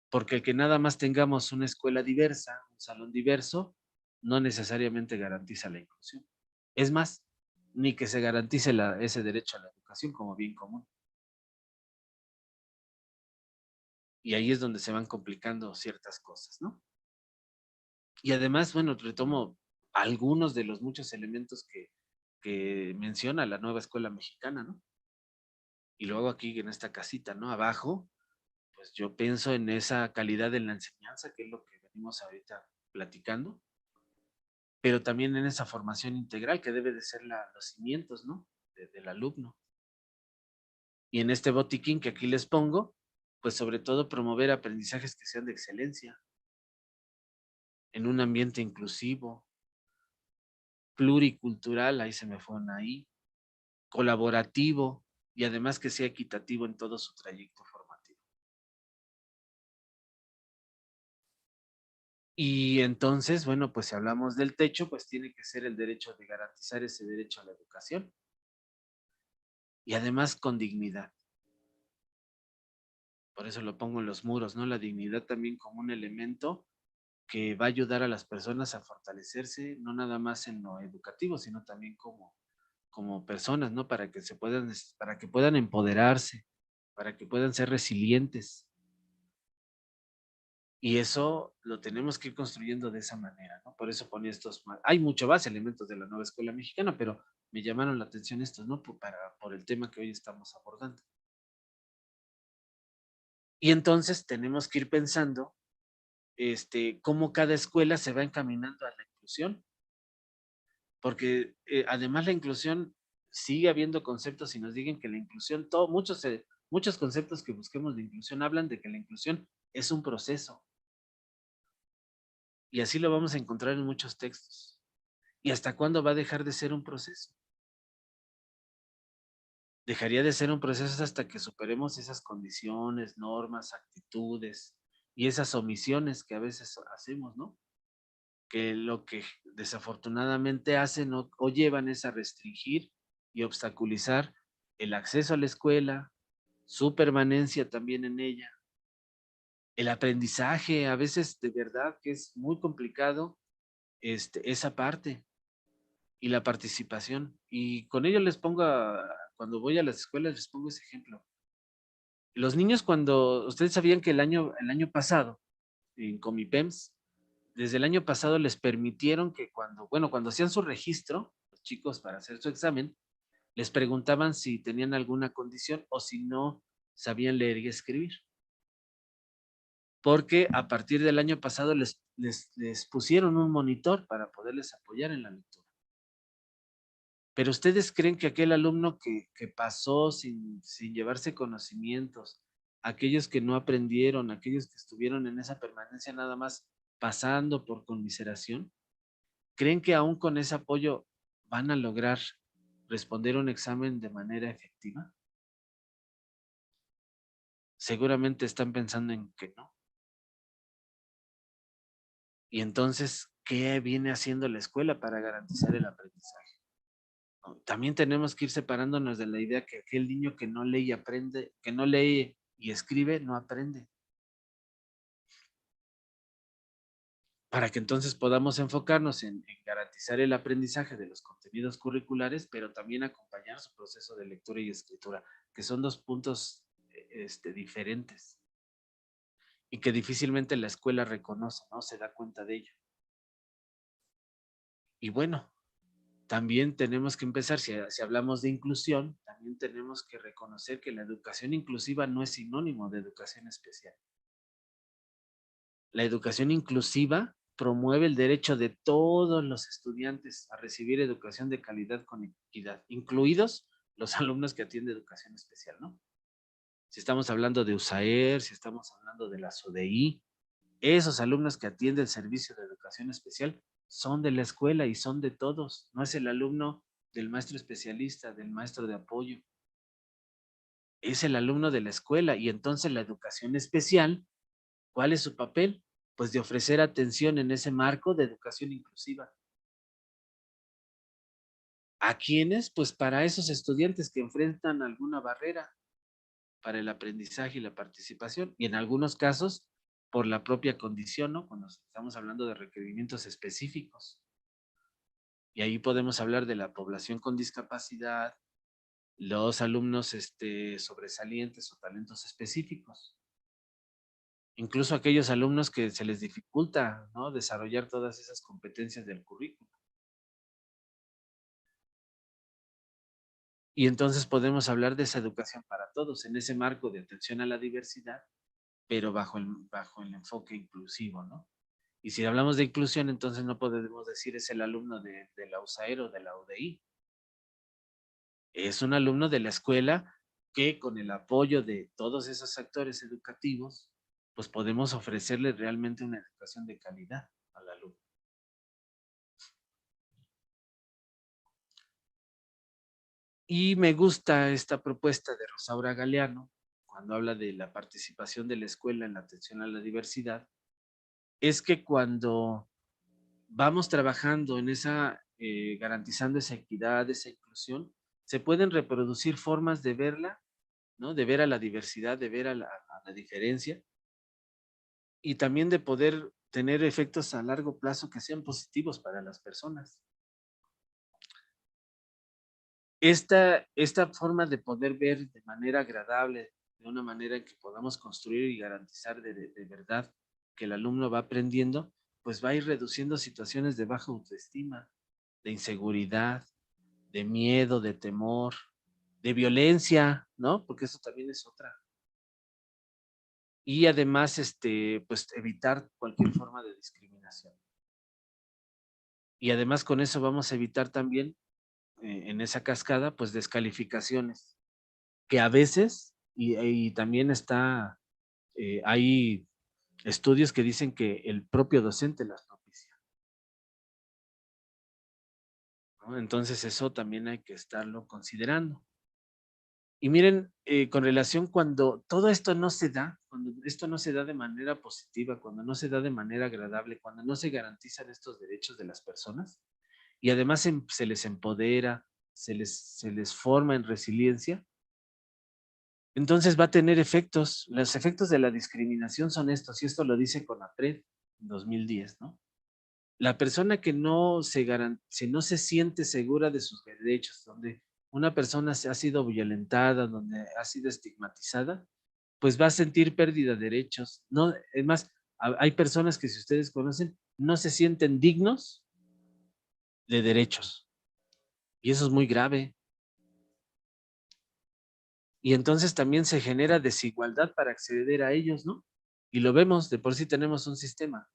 Porque el que nada más tengamos una escuela diversa, un salón diverso, no necesariamente garantiza la inclusión. Es más, ni que se garantice ese derecho a la educación como bien común. Y ahí es donde se van complicando ciertas cosas, ¿no? Y además, bueno, retomo algunos de los muchos elementos que menciona la nueva escuela mexicana, ¿no? Y luego aquí en esta casita, ¿no? Abajo, pues yo pienso en esa calidad en la enseñanza, que es lo que venimos ahorita platicando, pero también en esa formación integral que debe de ser los cimientos, ¿no? Del alumno. Y en este botiquín que aquí les pongo, pues sobre todo promover aprendizajes que sean de excelencia, en un ambiente inclusivo, pluricultural, ahí se me fue una ahí, colaborativo y además que sea equitativo en todo su trayecto formativo. Y entonces, bueno, pues si hablamos del techo, pues tiene que ser el derecho de garantizar ese derecho a la educación y además con dignidad. Por eso lo pongo en los muros, ¿no? La dignidad también como un elemento que va a ayudar a las personas a fortalecerse, no nada más en lo educativo, sino también como personas, ¿no? Para que puedan empoderarse, para que puedan ser resilientes. Y eso lo tenemos que ir construyendo de esa manera, ¿no? Por eso ponía hay mucho más elementos de la nueva escuela mexicana, pero me llamaron la atención estos, ¿no? Por el tema que hoy estamos abordando. Y entonces tenemos que ir pensando, cómo cada escuela se va encaminando a la inclusión, porque además la inclusión sigue habiendo conceptos y nos digan que la inclusión, muchos conceptos que busquemos de inclusión hablan de que la inclusión es un proceso. Y así lo vamos a encontrar en muchos textos. ¿Y hasta cuándo va a dejar de ser un proceso? Dejaría de ser un proceso hasta que superemos esas condiciones, normas, actitudes y esas omisiones que a veces hacemos, ¿no? que lo que desafortunadamente hacen o llevan es a restringir y obstaculizar el acceso a la escuela, su permanencia también en ella, el aprendizaje, a veces de verdad que es muy complicado esa parte y la participación. Y con ello les pongo, cuando voy a las escuelas, les pongo ese ejemplo. Los niños cuando, ustedes sabían que el año pasado, en Comipems, desde el año pasado les permitieron que cuando hacían su registro, los chicos para hacer su examen, les preguntaban si tenían alguna condición o si no sabían leer y escribir. Porque a partir del año pasado les pusieron un monitor para poderles apoyar en la lectura. Pero ustedes creen que aquel alumno que pasó sin llevarse conocimientos, aquellos que no aprendieron, aquellos que estuvieron en esa permanencia nada más pasando por conmiseración, ¿creen que aún con ese apoyo van a lograr responder un examen de manera efectiva? Seguramente están pensando en que no. Y entonces, ¿qué viene haciendo la escuela para garantizar el aprendizaje? También tenemos que ir separándonos de la idea que aquel niño que no lee y aprende, que no lee y escribe, no aprende. Para que entonces podamos enfocarnos en garantizar el aprendizaje de los contenidos curriculares, pero también acompañar su proceso de lectura y escritura, que son dos puntos diferentes y que difícilmente la escuela reconoce, ¿no? Se da cuenta de ello. Y bueno, también tenemos que empezar, si hablamos de inclusión, también tenemos que reconocer que la educación inclusiva no es sinónimo de educación especial. La educación inclusiva promueve el derecho de todos los estudiantes a recibir educación de calidad con equidad, incluidos los alumnos que atienden educación especial, ¿no? Si estamos hablando de USAER, si estamos hablando de la SODEI, esos alumnos que atienden el servicio de educación especial son de la escuela y son de todos, no es el alumno del maestro especialista, del maestro de apoyo, es el alumno de la escuela. Y entonces la educación especial, ¿cuál es su papel? Pues de ofrecer atención en ese marco de educación inclusiva. ¿A quiénes? Pues para esos estudiantes que enfrentan alguna barrera para el aprendizaje y la participación, y en algunos casos por la propia condición, ¿no? Cuando estamos hablando de requerimientos específicos. Y ahí podemos hablar de la población con discapacidad, los alumnos sobresalientes o talentos específicos. Incluso aquellos alumnos que se les dificulta, ¿no?, desarrollar todas esas competencias del currículo. Y entonces podemos hablar de esa educación para todos, en ese marco de atención a la diversidad, pero bajo el enfoque inclusivo, ¿no? Y si hablamos de inclusión, entonces no podemos decir es el alumno de la USAER o de la UDI. Es un alumno de la escuela que con el apoyo de todos esos actores educativos, pues podemos ofrecerle realmente una educación de calidad al alumno. Y me gusta esta propuesta de Rosaura Galeano, cuando habla de la participación de la escuela en la atención a la diversidad, es que cuando vamos trabajando en garantizando esa equidad, esa inclusión, se pueden reproducir formas de verla, ¿no? De ver a la diversidad, de ver a la diferencia, y también de poder tener efectos a largo plazo que sean positivos para las personas. Esta forma de poder ver de manera agradable, de una manera en que podamos construir y garantizar de verdad que el alumno va aprendiendo, pues va a ir reduciendo situaciones de baja autoestima, de inseguridad, de miedo, de temor, de violencia, ¿no? Porque eso también es otra. Y además, pues evitar cualquier forma de discriminación. Y además con eso vamos a evitar también en esa cascada, pues descalificaciones, que a veces, y también hay estudios que dicen que el propio docente las propicia, ¿no? Entonces eso también hay que estarlo considerando. Y miren, con relación cuando todo esto no se da, cuando esto no se da de manera positiva, cuando no se da de manera agradable, cuando no se garantizan estos derechos de las personas, y además se les empodera, se les forma en resiliencia, entonces va a tener efectos. Los efectos de la discriminación son estos, y esto lo dice CONAPRED en 2010, ¿no? La persona que si no se siente segura de sus derechos, donde una persona ha sido violentada, donde ha sido estigmatizada, pues va a sentir pérdida de derechos. No, es más, hay personas que si ustedes conocen, no se sienten dignos de derechos. Y eso es muy grave. Y entonces también se genera desigualdad para acceder a ellos, ¿no? Y lo vemos, de por sí tenemos un sistema,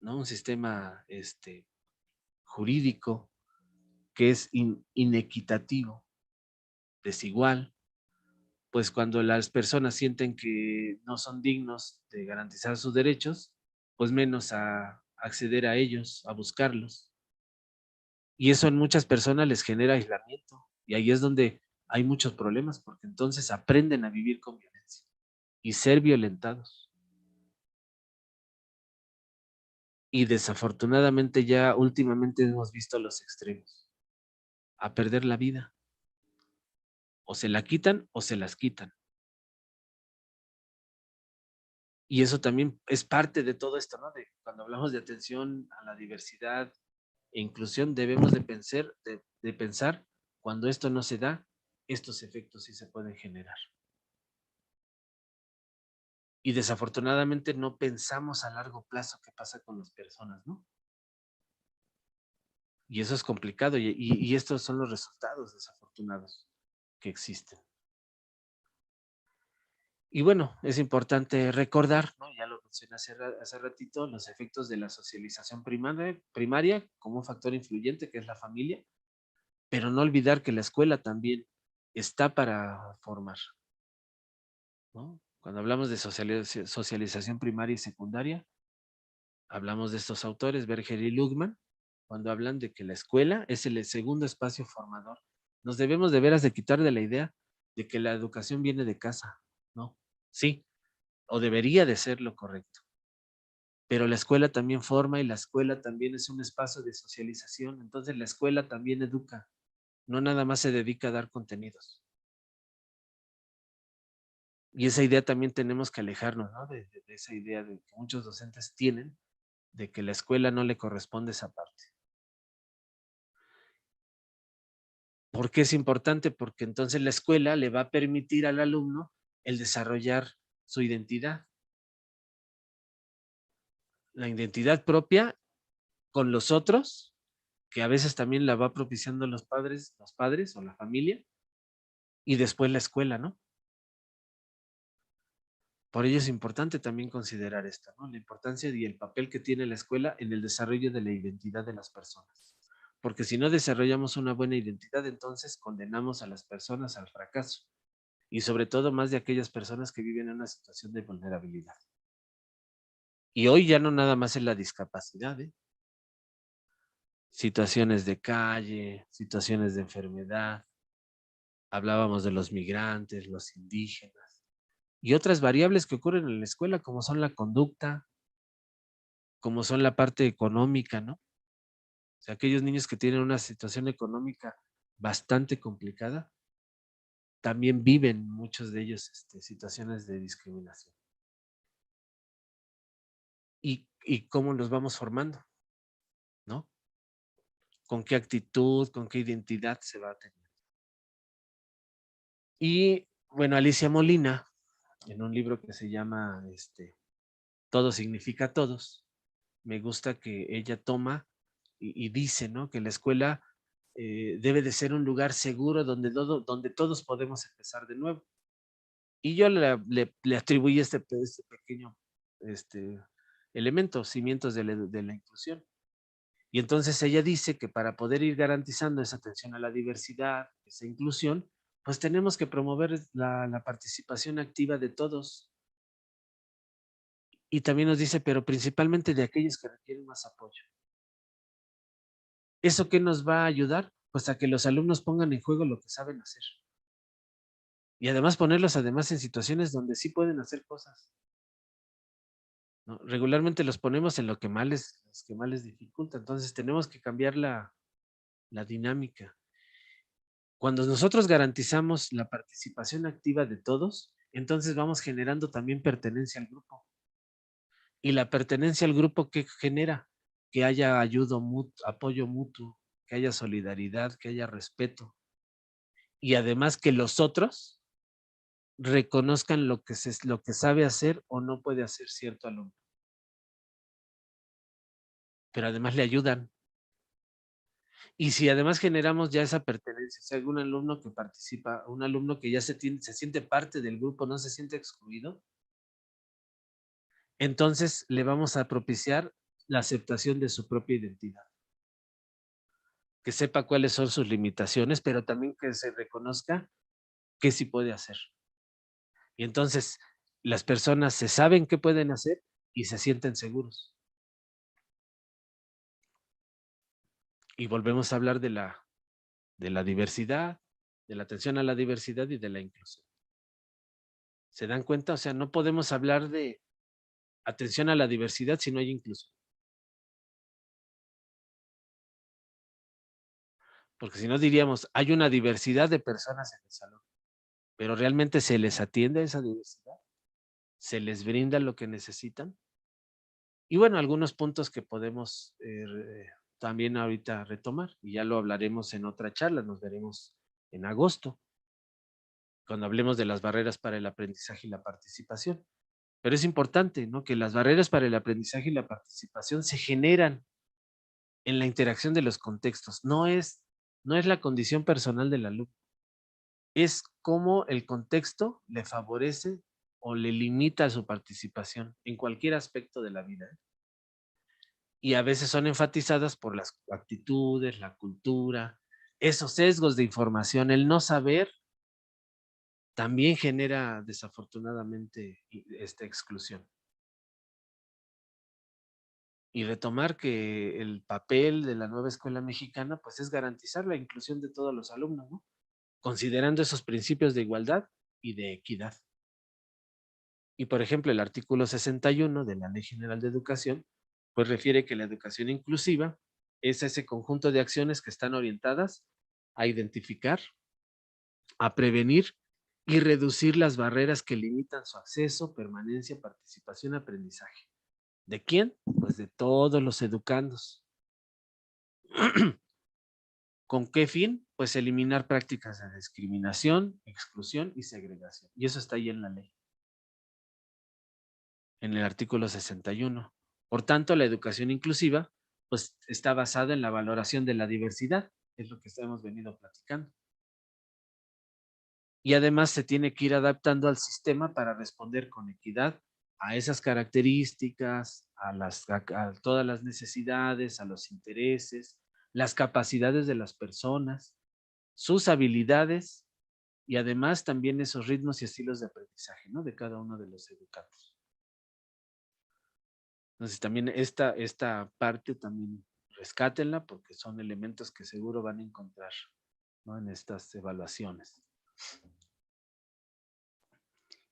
¿no? Un sistema jurídico que es inequitativo, desigual, pues cuando las personas sienten que no son dignos de garantizar sus derechos, pues menos a acceder a ellos, a buscarlos. Y eso en muchas personas les genera aislamiento. Y ahí es donde hay muchos problemas, porque entonces aprenden a vivir con violencia y ser violentados. Y desafortunadamente ya últimamente hemos visto los extremos, a perder la vida. O se la quitan o se las quitan. Y eso también es parte de todo esto, ¿no? De cuando hablamos de atención a la diversidad e inclusión, debemos de pensar cuando esto no se da, estos efectos sí se pueden generar. Y desafortunadamente no pensamos a largo plazo qué pasa con las personas, ¿no? Y eso es complicado y estos son los resultados desafortunados que existen. Y bueno, es importante recordar, ¿no? Ya lo mencioné hace ratito, los efectos de la socialización primaria como un factor influyente que es la familia, pero no olvidar que la escuela también está para formar, ¿no? Cuando hablamos de socialización primaria y secundaria, hablamos de estos autores, Berger y Lugman, cuando hablan de que la escuela es el segundo espacio formador. Nos debemos de veras de quitar de la idea de que la educación viene de casa, ¿no? Sí, o debería de ser lo correcto. Pero la escuela también forma y la escuela también es un espacio de socialización. Entonces la escuela también educa, no nada más se dedica a dar contenidos. Y esa idea también tenemos que alejarnos, ¿no? De esa idea de que muchos docentes tienen de que la escuela no le corresponde esa parte. ¿Por qué es importante? Porque entonces la escuela le va a permitir al alumno el desarrollar su identidad, la identidad propia con los otros, que a veces también la va propiciando los padres o la familia, y después la escuela, ¿no? Por ello es importante también considerar esto, ¿no? La importancia y el papel que tiene la escuela en el desarrollo de la identidad de las personas. Porque si no desarrollamos una buena identidad, entonces condenamos a las personas al fracaso. Y sobre todo más de aquellas personas que viven en una situación de vulnerabilidad. Y hoy ya no nada más es la discapacidad, ¿eh? Situaciones de calle, situaciones de enfermedad, hablábamos de los migrantes, los indígenas, y otras variables que ocurren en la escuela, como son la conducta, como son la parte económica, ¿no? O sea, aquellos niños que tienen una situación económica bastante complicada, también viven muchos de ellos situaciones de discriminación. Y cómo los vamos formando, ¿no? Con qué actitud, con qué identidad se va a tener. Y bueno, Alicia Molina, en un libro que se llama Todo significa todos, me gusta que ella toma y dice, ¿no? Que la escuela debe de ser un lugar seguro donde todos podemos empezar de nuevo. Y yo le atribuí este pequeño este, elemento, cimientos de la inclusión. Y entonces ella dice que para poder ir garantizando esa atención a la diversidad, esa inclusión, pues tenemos que promover la participación activa de todos. Y también nos dice, pero principalmente de aquellos que requieren más apoyo. ¿Eso qué nos va a ayudar? Pues a que los alumnos pongan en juego lo que saben hacer. Y además ponerlos además en situaciones donde sí pueden hacer cosas, ¿no? Regularmente los ponemos en lo que los que más les dificulta. Entonces tenemos que cambiar la dinámica. Cuando nosotros garantizamos la participación activa de todos, entonces vamos generando también pertenencia al grupo. Y la pertenencia al grupo, ¿qué genera? Que haya apoyo mutuo, que haya solidaridad, que haya respeto. Y además que los otros reconozcan lo que sabe hacer o no puede hacer cierto alumno. Pero además le ayudan. Y si además generamos ya esa pertenencia, si hay algún alumno que participa, un alumno que ya se siente parte del grupo, no se siente excluido, entonces le vamos a propiciar la aceptación de su propia identidad. Que sepa cuáles son sus limitaciones, pero también que se reconozca qué sí puede hacer. Y entonces las personas se saben qué pueden hacer y se sienten seguros. Y volvemos a hablar de la diversidad, de la atención a la diversidad y de la inclusión. ¿Se dan cuenta? O sea, no podemos hablar de atención a la diversidad si no hay inclusión. Porque si no diríamos, hay una diversidad de personas en el salón, pero realmente se les atiende a esa diversidad, se les brinda lo que necesitan. Y bueno, algunos puntos que podemos también ahorita retomar, y ya lo hablaremos en otra charla, nos veremos en agosto, cuando hablemos de las barreras para el aprendizaje y la participación. Pero es importante, ¿no? Que las barreras para el aprendizaje y la participación se generan en la interacción de los contextos. No es la condición personal del alumno, es cómo el contexto le favorece o le limita su participación en cualquier aspecto de la vida. Y a veces son enfatizadas por las actitudes, la cultura, esos sesgos de información. El no saber también genera desafortunadamente esta exclusión. Y retomar que el papel de la nueva escuela mexicana pues es garantizar la inclusión de todos los alumnos, ¿no? Considerando esos principios de igualdad y de equidad. Y por ejemplo, el artículo 61 de la Ley General de Educación pues refiere que la educación inclusiva es ese conjunto de acciones que están orientadas a identificar, a prevenir y reducir las barreras que limitan su acceso, permanencia, participación, aprendizaje. ¿De quién? Pues de todos los educandos. ¿Con qué fin? Pues eliminar prácticas de discriminación, exclusión y segregación. Y eso está ahí en la ley, en el artículo 61. Por tanto, la educación inclusiva pues está basada en la valoración de la diversidad, es lo que hemos venido platicando. Y además se tiene que ir adaptando al sistema para responder con equidad a esas características, a todas las necesidades, a los intereses, las capacidades de las personas, sus habilidades y además también esos ritmos y estilos de aprendizaje, ¿no? De cada uno de los educandos. Entonces también esta parte también rescátenla porque son elementos que seguro van a encontrar, ¿no? En estas evaluaciones.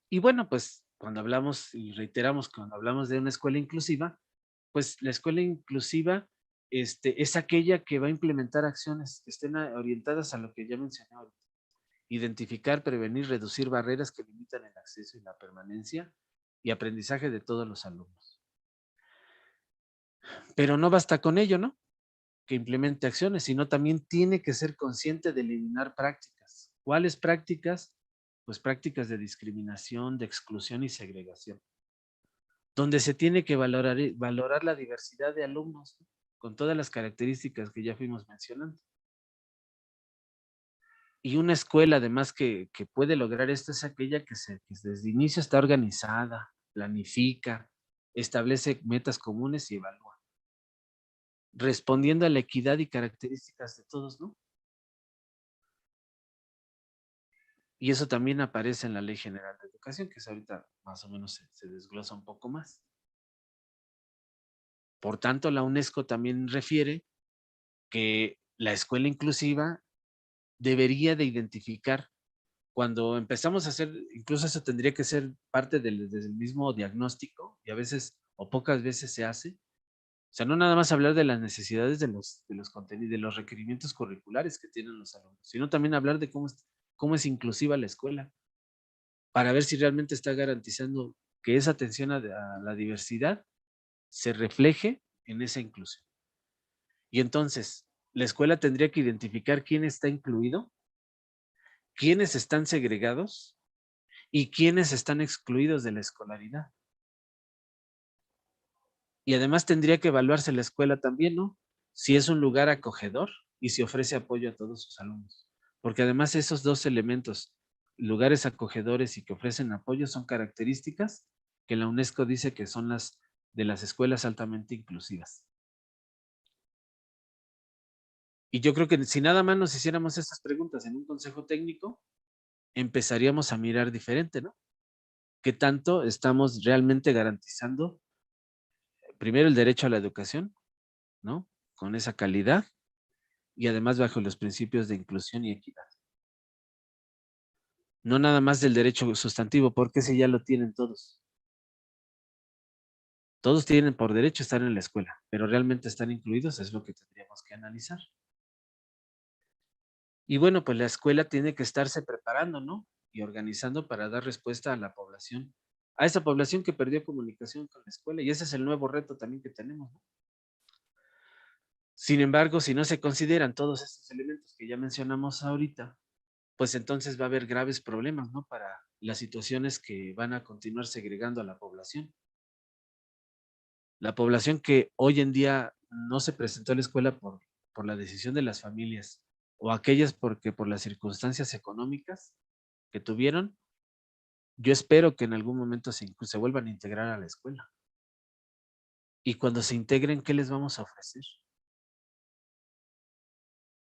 Y bueno, pues cuando hablamos y reiteramos, cuando hablamos de una escuela inclusiva, pues la escuela inclusiva es aquella que va a implementar acciones que estén orientadas a lo que ya mencioné ahorita. Identificar, prevenir, reducir barreras que limitan el acceso y la permanencia y aprendizaje de todos los alumnos. Pero no basta con ello, ¿no? Que implemente acciones, sino también tiene que ser consciente de eliminar prácticas. ¿Cuáles prácticas? Pues prácticas de discriminación, de exclusión y segregación, donde se tiene que valorar la diversidad de alumnos, ¿no? Con todas las características que ya fuimos mencionando. Y una escuela además que puede lograr esto es aquella que desde inicio está organizada, planifica, establece metas comunes y evalúa, respondiendo a la equidad y características de todos, ¿no? Y eso también aparece en la Ley General de Educación, que es ahorita más o menos se desglosa un poco más. Por tanto, la UNESCO también refiere que la escuela inclusiva debería de identificar cuando empezamos a hacer, incluso eso tendría que ser parte desde el mismo diagnóstico, y a veces o pocas veces se hace. O sea, no nada más hablar de las necesidades de los contenidos, de los requerimientos curriculares que tienen los alumnos, sino también hablar de cómo es inclusiva la escuela, para ver si realmente está garantizando que esa atención a la diversidad se refleje en esa inclusión. Y entonces, la escuela tendría que identificar quién está incluido, quiénes están segregados y quiénes están excluidos de la escolaridad. Y además tendría que evaluarse la escuela también, ¿no? Si es un lugar acogedor y si ofrece apoyo a todos sus alumnos. Porque además esos dos elementos, lugares acogedores y que ofrecen apoyo, son características que la UNESCO dice que son las de las escuelas altamente inclusivas. Y yo creo que si nada más nos hiciéramos estas preguntas en un consejo técnico, empezaríamos a mirar diferente, ¿no? ¿Qué tanto estamos realmente garantizando, primero, el derecho a la educación, ¿no? Con esa calidad y además bajo los principios de inclusión y equidad. No nada más del derecho sustantivo, porque ese ya lo tienen todos. Todos tienen por derecho estar en la escuela, pero realmente están incluidos, es lo que tendríamos que analizar. Y bueno, pues la escuela tiene que estarse preparando, ¿no? Y organizando para dar respuesta a la población, a esa población que perdió comunicación con la escuela. Y ese es el nuevo reto también que tenemos, ¿no? Sin embargo, si no se consideran todos estos elementos que ya mencionamos ahorita, pues entonces va a haber graves problemas, ¿no? Para las situaciones que van a continuar segregando a la población. La población que hoy en día no se presentó a la escuela por la decisión de las familias, o aquellas porque por las circunstancias económicas que tuvieron, yo espero que en algún momento se vuelvan a integrar a la escuela. Y cuando se integren, ¿qué les vamos a ofrecer?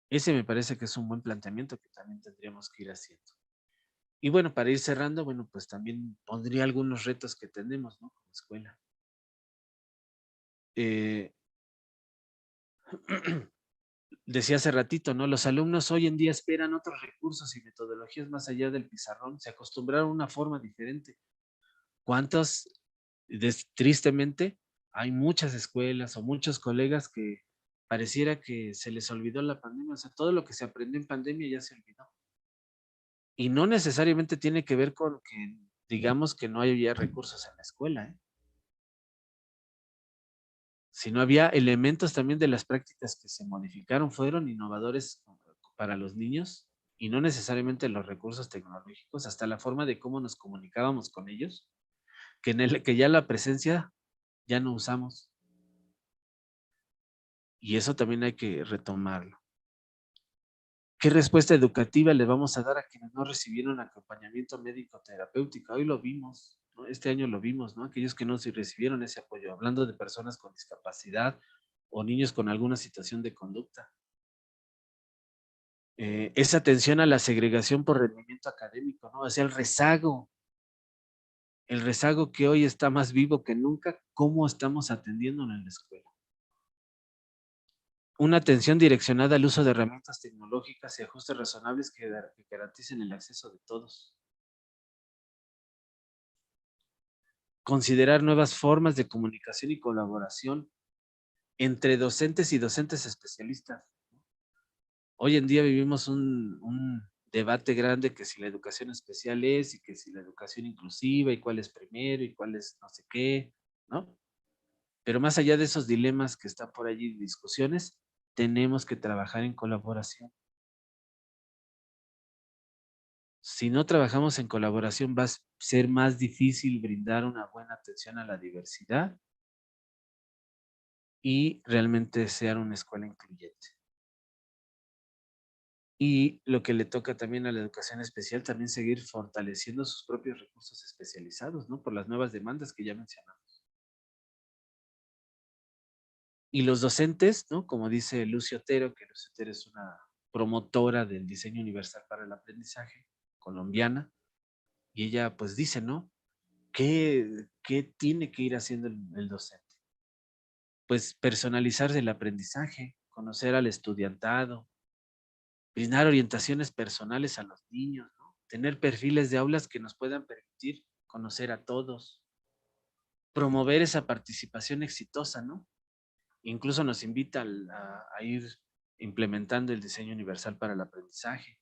Ese me parece que es un buen planteamiento que también tendríamos que ir haciendo. Y bueno, para ir cerrando, bueno, pues también pondría algunos retos que tenemos, ¿no? Como escuela. Eh, Decía hace ratito, ¿no? Los alumnos hoy en día esperan otros recursos y metodologías más allá del pizarrón. Se acostumbraron a una forma diferente. ¿Cuántos, tristemente, hay muchas escuelas o muchos colegas que pareciera que se les olvidó la pandemia? O sea, todo lo que se aprendió en pandemia ya se olvidó. Y no necesariamente tiene que ver con que digamos que no había recursos en la escuela, ¿eh? Sino había elementos también de las prácticas que se modificaron, fueron innovadores para los niños y no necesariamente los recursos tecnológicos, hasta la forma de cómo nos comunicábamos con ellos, que ya la presencia ya no usamos. Y eso también hay que retomarlo. ¿Qué respuesta educativa le vamos a dar a quienes no recibieron acompañamiento médico terapéutico? Hoy lo vimos, ¿no? Este año lo vimos, ¿no? Aquellos que no recibieron ese apoyo, hablando de personas con discapacidad o niños con alguna situación de conducta. Esa atención a la segregación por rendimiento académico, ¿no? O sea, el rezago que hoy está más vivo que nunca, ¿cómo estamos atendiendo en la escuela? Una atención direccionada al uso de herramientas tecnológicas y ajustes razonables que garanticen el acceso de todos. Considerar nuevas formas de comunicación y colaboración entre docentes y docentes especialistas. Hoy en día vivimos un debate grande que si la educación especial es y que si la educación inclusiva y cuál es primero y cuál es no sé qué, ¿no? Pero más allá de esos dilemas que están por allí, discusiones, tenemos que trabajar en colaboración. Si no trabajamos en colaboración, va a ser más difícil brindar una buena atención a la diversidad y realmente ser una escuela incluyente. Y lo que le toca también a la educación especial, también seguir fortaleciendo sus propios recursos especializados, ¿no? Por las nuevas demandas que ya mencionamos. Y los docentes, ¿no? Como dice Lucy Otero, que Lucy Otero es una promotora del diseño universal para el aprendizaje colombiana, y ella pues dice, ¿no? ¿Qué tiene que ir haciendo el docente? Pues personalizar el aprendizaje, conocer al estudiantado, brindar orientaciones personales a los niños, ¿no? tener perfiles de aulas que nos puedan permitir conocer a todos, promover esa participación exitosa, ¿no? Incluso nos invita a ir implementando el diseño universal para el aprendizaje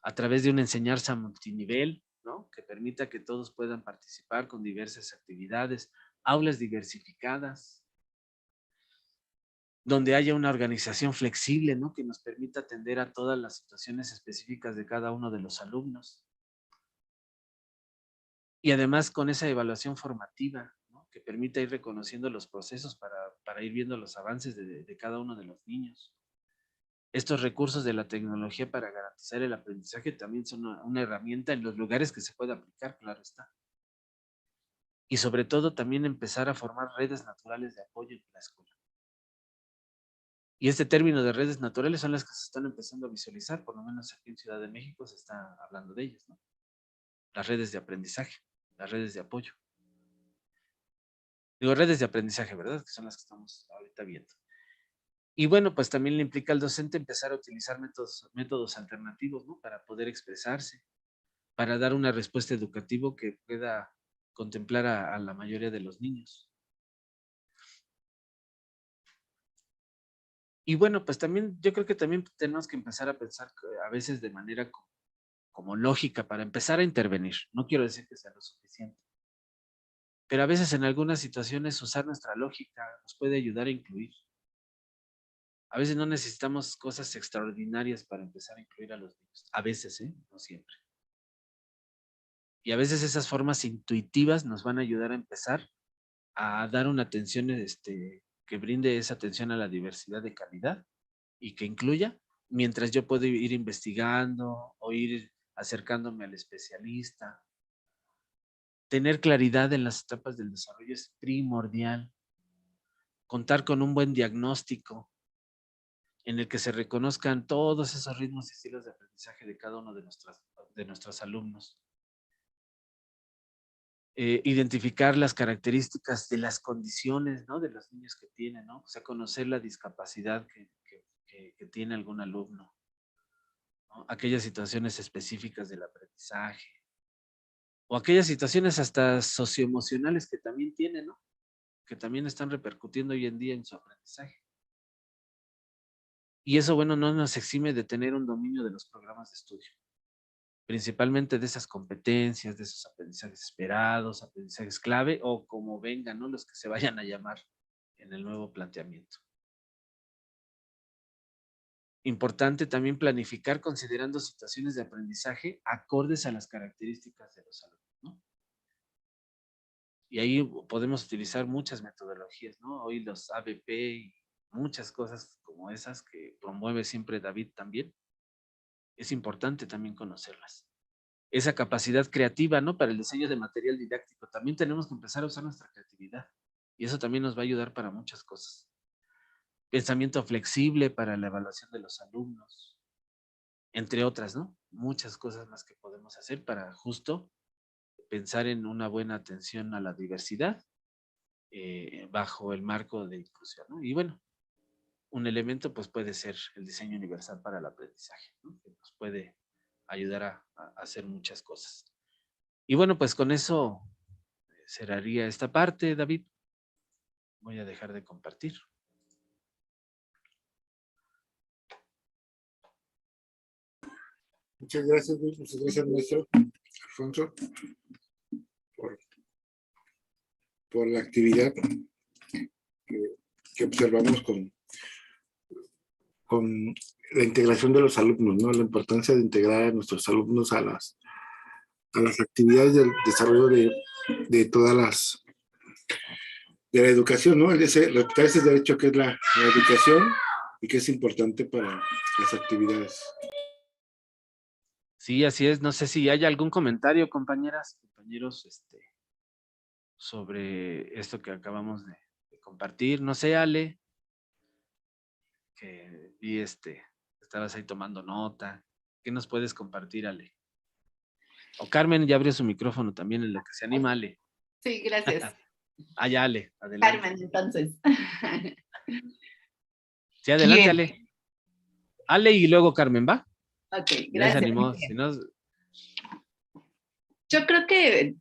a través de una enseñanza multinivel, ¿no? Que permita que todos puedan participar con diversas actividades, aulas diversificadas, donde haya una organización flexible, ¿no? Que nos permita atender a todas las situaciones específicas de cada uno de los alumnos. Y además con esa evaluación formativa, ¿no? Que permita ir reconociendo los procesos para ir viendo los avances de cada uno de los niños. Estos recursos de la tecnología para garantizar el aprendizaje también son una herramienta en los lugares que se puede aplicar, claro está. Y sobre todo también empezar a formar redes naturales de apoyo en la escuela. Y este término de redes naturales son las que se están empezando a visualizar, por lo menos aquí en Ciudad de México se está hablando de ellas, ¿no? Las redes de aprendizaje, las redes de apoyo. Digo, redes de aprendizaje, ¿verdad? Que son las que estamos ahorita viendo. Y bueno, pues también le implica al docente empezar a utilizar métodos alternativos, ¿no? Para poder expresarse, para dar una respuesta educativa que pueda contemplar a la mayoría de los niños. Y bueno, pues también, yo creo que también tenemos que empezar a pensar a veces de manera como lógica para empezar a intervenir. No quiero decir que sea lo suficiente, pero a veces en algunas situaciones usar nuestra lógica nos puede ayudar a incluir. A veces no necesitamos cosas extraordinarias para empezar a incluir a los niños. A veces, ¿eh? No siempre. Y a veces esas formas intuitivas nos van a ayudar a empezar a dar una atención que brinde esa atención a la diversidad de calidad y que incluya, mientras yo puedo ir investigando o ir acercándome al especialista. Tener claridad en las etapas del desarrollo es primordial. Contar con un buen diagnóstico en el que se reconozcan todos esos ritmos y estilos de aprendizaje de cada uno de nuestros alumnos. Identificar las características de las condiciones, ¿no? De los niños que tienen, ¿no? O sea, conocer la discapacidad que tiene algún alumno, ¿no? Aquellas situaciones específicas del aprendizaje, o aquellas situaciones hasta socioemocionales que también tienen, ¿no? Que también están repercutiendo hoy en día en su aprendizaje. Y eso, bueno, no nos exime de tener un dominio de los programas de estudio, principalmente de esas competencias, de esos aprendizajes esperados, aprendizajes clave, o como vengan, ¿no? Los que se vayan a llamar en el nuevo planteamiento. Importante también planificar considerando situaciones de aprendizaje acordes a las características de los alumnos, ¿no? Y ahí podemos utilizar muchas metodologías, ¿no? Hoy los ABP y muchas cosas como esas que promueve siempre David también. Es importante también conocerlas. Esa capacidad creativa, ¿no? Para el diseño de material didáctico. También tenemos que empezar a usar nuestra creatividad. Y eso también nos va a ayudar para muchas cosas. Pensamiento flexible para la evaluación de los alumnos, entre otras, ¿no? Muchas cosas más que podemos hacer para justo pensar en una buena atención a la diversidad bajo el marco de inclusión, ¿no? Y bueno, un elemento pues puede ser el diseño universal para el aprendizaje, ¿no? Que nos puede ayudar a hacer muchas cosas. Y bueno, pues con eso cerraría esta parte, David. Voy a dejar de compartir. Muchas gracias, Luis. Muchas gracias, maestro Alfonso, por la actividad que observamos con la integración de los alumnos, ¿no? La importancia de integrar a nuestros alumnos a las actividades del desarrollo de todas de la educación, ¿no? Respetar ese derecho que es la educación y que es importante para las actividades. Sí, así es. No sé si hay algún comentario, compañeras, compañeros, sobre esto que acabamos de compartir. No sé, Ale, que vi estabas ahí tomando nota. ¿Qué nos puedes compartir, Ale? O Carmen ya abrió su micrófono también, en lo que se anima, Ale. Sí, gracias. Ya, Ale, adelante. Carmen, entonces. Sí, adelante, ¿Quién? Ale. Ale y luego Carmen, ¿va? Ok, Ya se gracias. animó. Si no, Yo creo que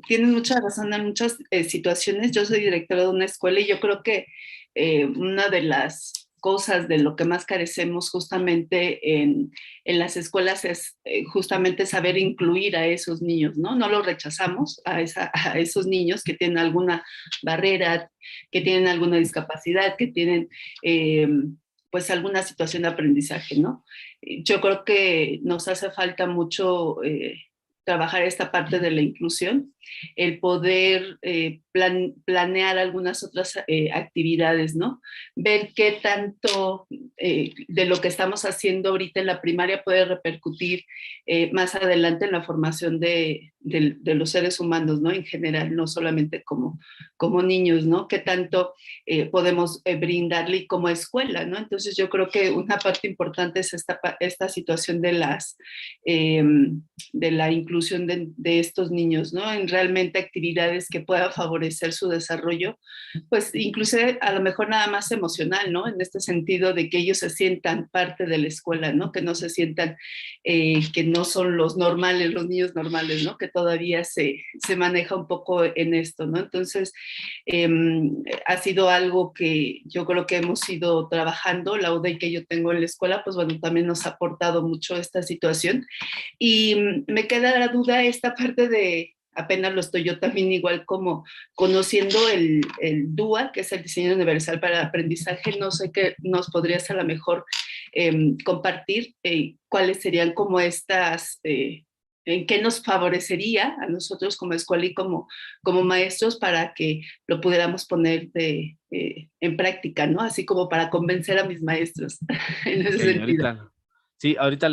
tienen mucha razón en muchas situaciones. Yo soy directora de una escuela y yo creo que una de las cosas de lo que más carecemos justamente en las escuelas es justamente saber incluir a esos niños, ¿no? No los rechazamos a esos niños que tienen alguna barrera, que tienen alguna discapacidad, que tienen pues alguna situación de aprendizaje, ¿no? Yo creo que nos hace falta mucho trabajar esta parte de la inclusión, el poder planear algunas otras actividades, ¿no? Ver qué tanto de lo que estamos haciendo ahorita en la primaria puede repercutir más adelante en la formación de los seres humanos, ¿no? En general, no solamente como niños, ¿no? Qué tanto podemos brindarle y como escuela, ¿no? Entonces yo creo que una parte importante es esta situación de la inclusión de estos niños, ¿no? En realmente actividades que puedan favorecer su desarrollo, pues incluso a lo mejor nada más emocional, ¿no? En este sentido de que ellos se sientan parte de la escuela, ¿no? Que no se sientan que no son los normales, los niños normales, ¿no? Que todavía se maneja un poco en esto, ¿no? Entonces, ha sido algo que yo creo que hemos ido trabajando. La UDEI que yo tengo en la escuela, pues bueno, también nos ha aportado mucho esta situación. Y me queda la duda esta parte de, apenas lo estoy yo también igual como conociendo el DUA, que es el Diseño Universal para el Aprendizaje. No sé qué nos podrías a lo mejor compartir, cuáles serían como estas... en qué nos favorecería a nosotros como escuela y como maestros para que lo pudiéramos poner en práctica, ¿no? Así como para convencer a mis maestros en ese sentido. Ahorita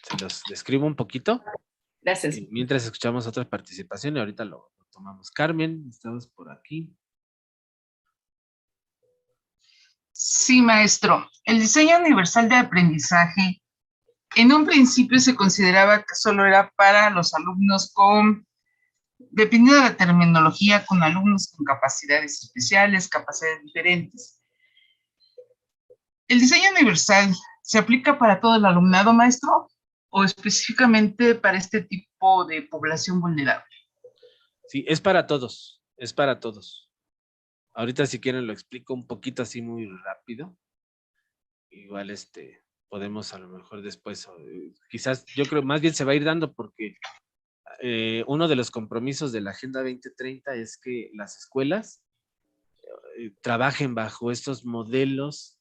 se los describo un poquito. Gracias. Mientras escuchamos otra participación y ahorita lo tomamos. Carmen, estamos por aquí. Sí, maestro. El diseño universal de aprendizaje en un principio se consideraba que solo era para los alumnos dependiendo de la terminología, con alumnos con capacidades especiales, capacidades diferentes. ¿El diseño universal se aplica para todo el alumnado, maestro, o específicamente para este tipo de población vulnerable? Sí, es para todos, es para todos. Ahorita si quieren lo explico un poquito así muy rápido. Igual podemos a lo mejor después, quizás yo creo más bien se va a ir dando porque uno de los compromisos de la Agenda 2030 es que las escuelas trabajen bajo estos modelos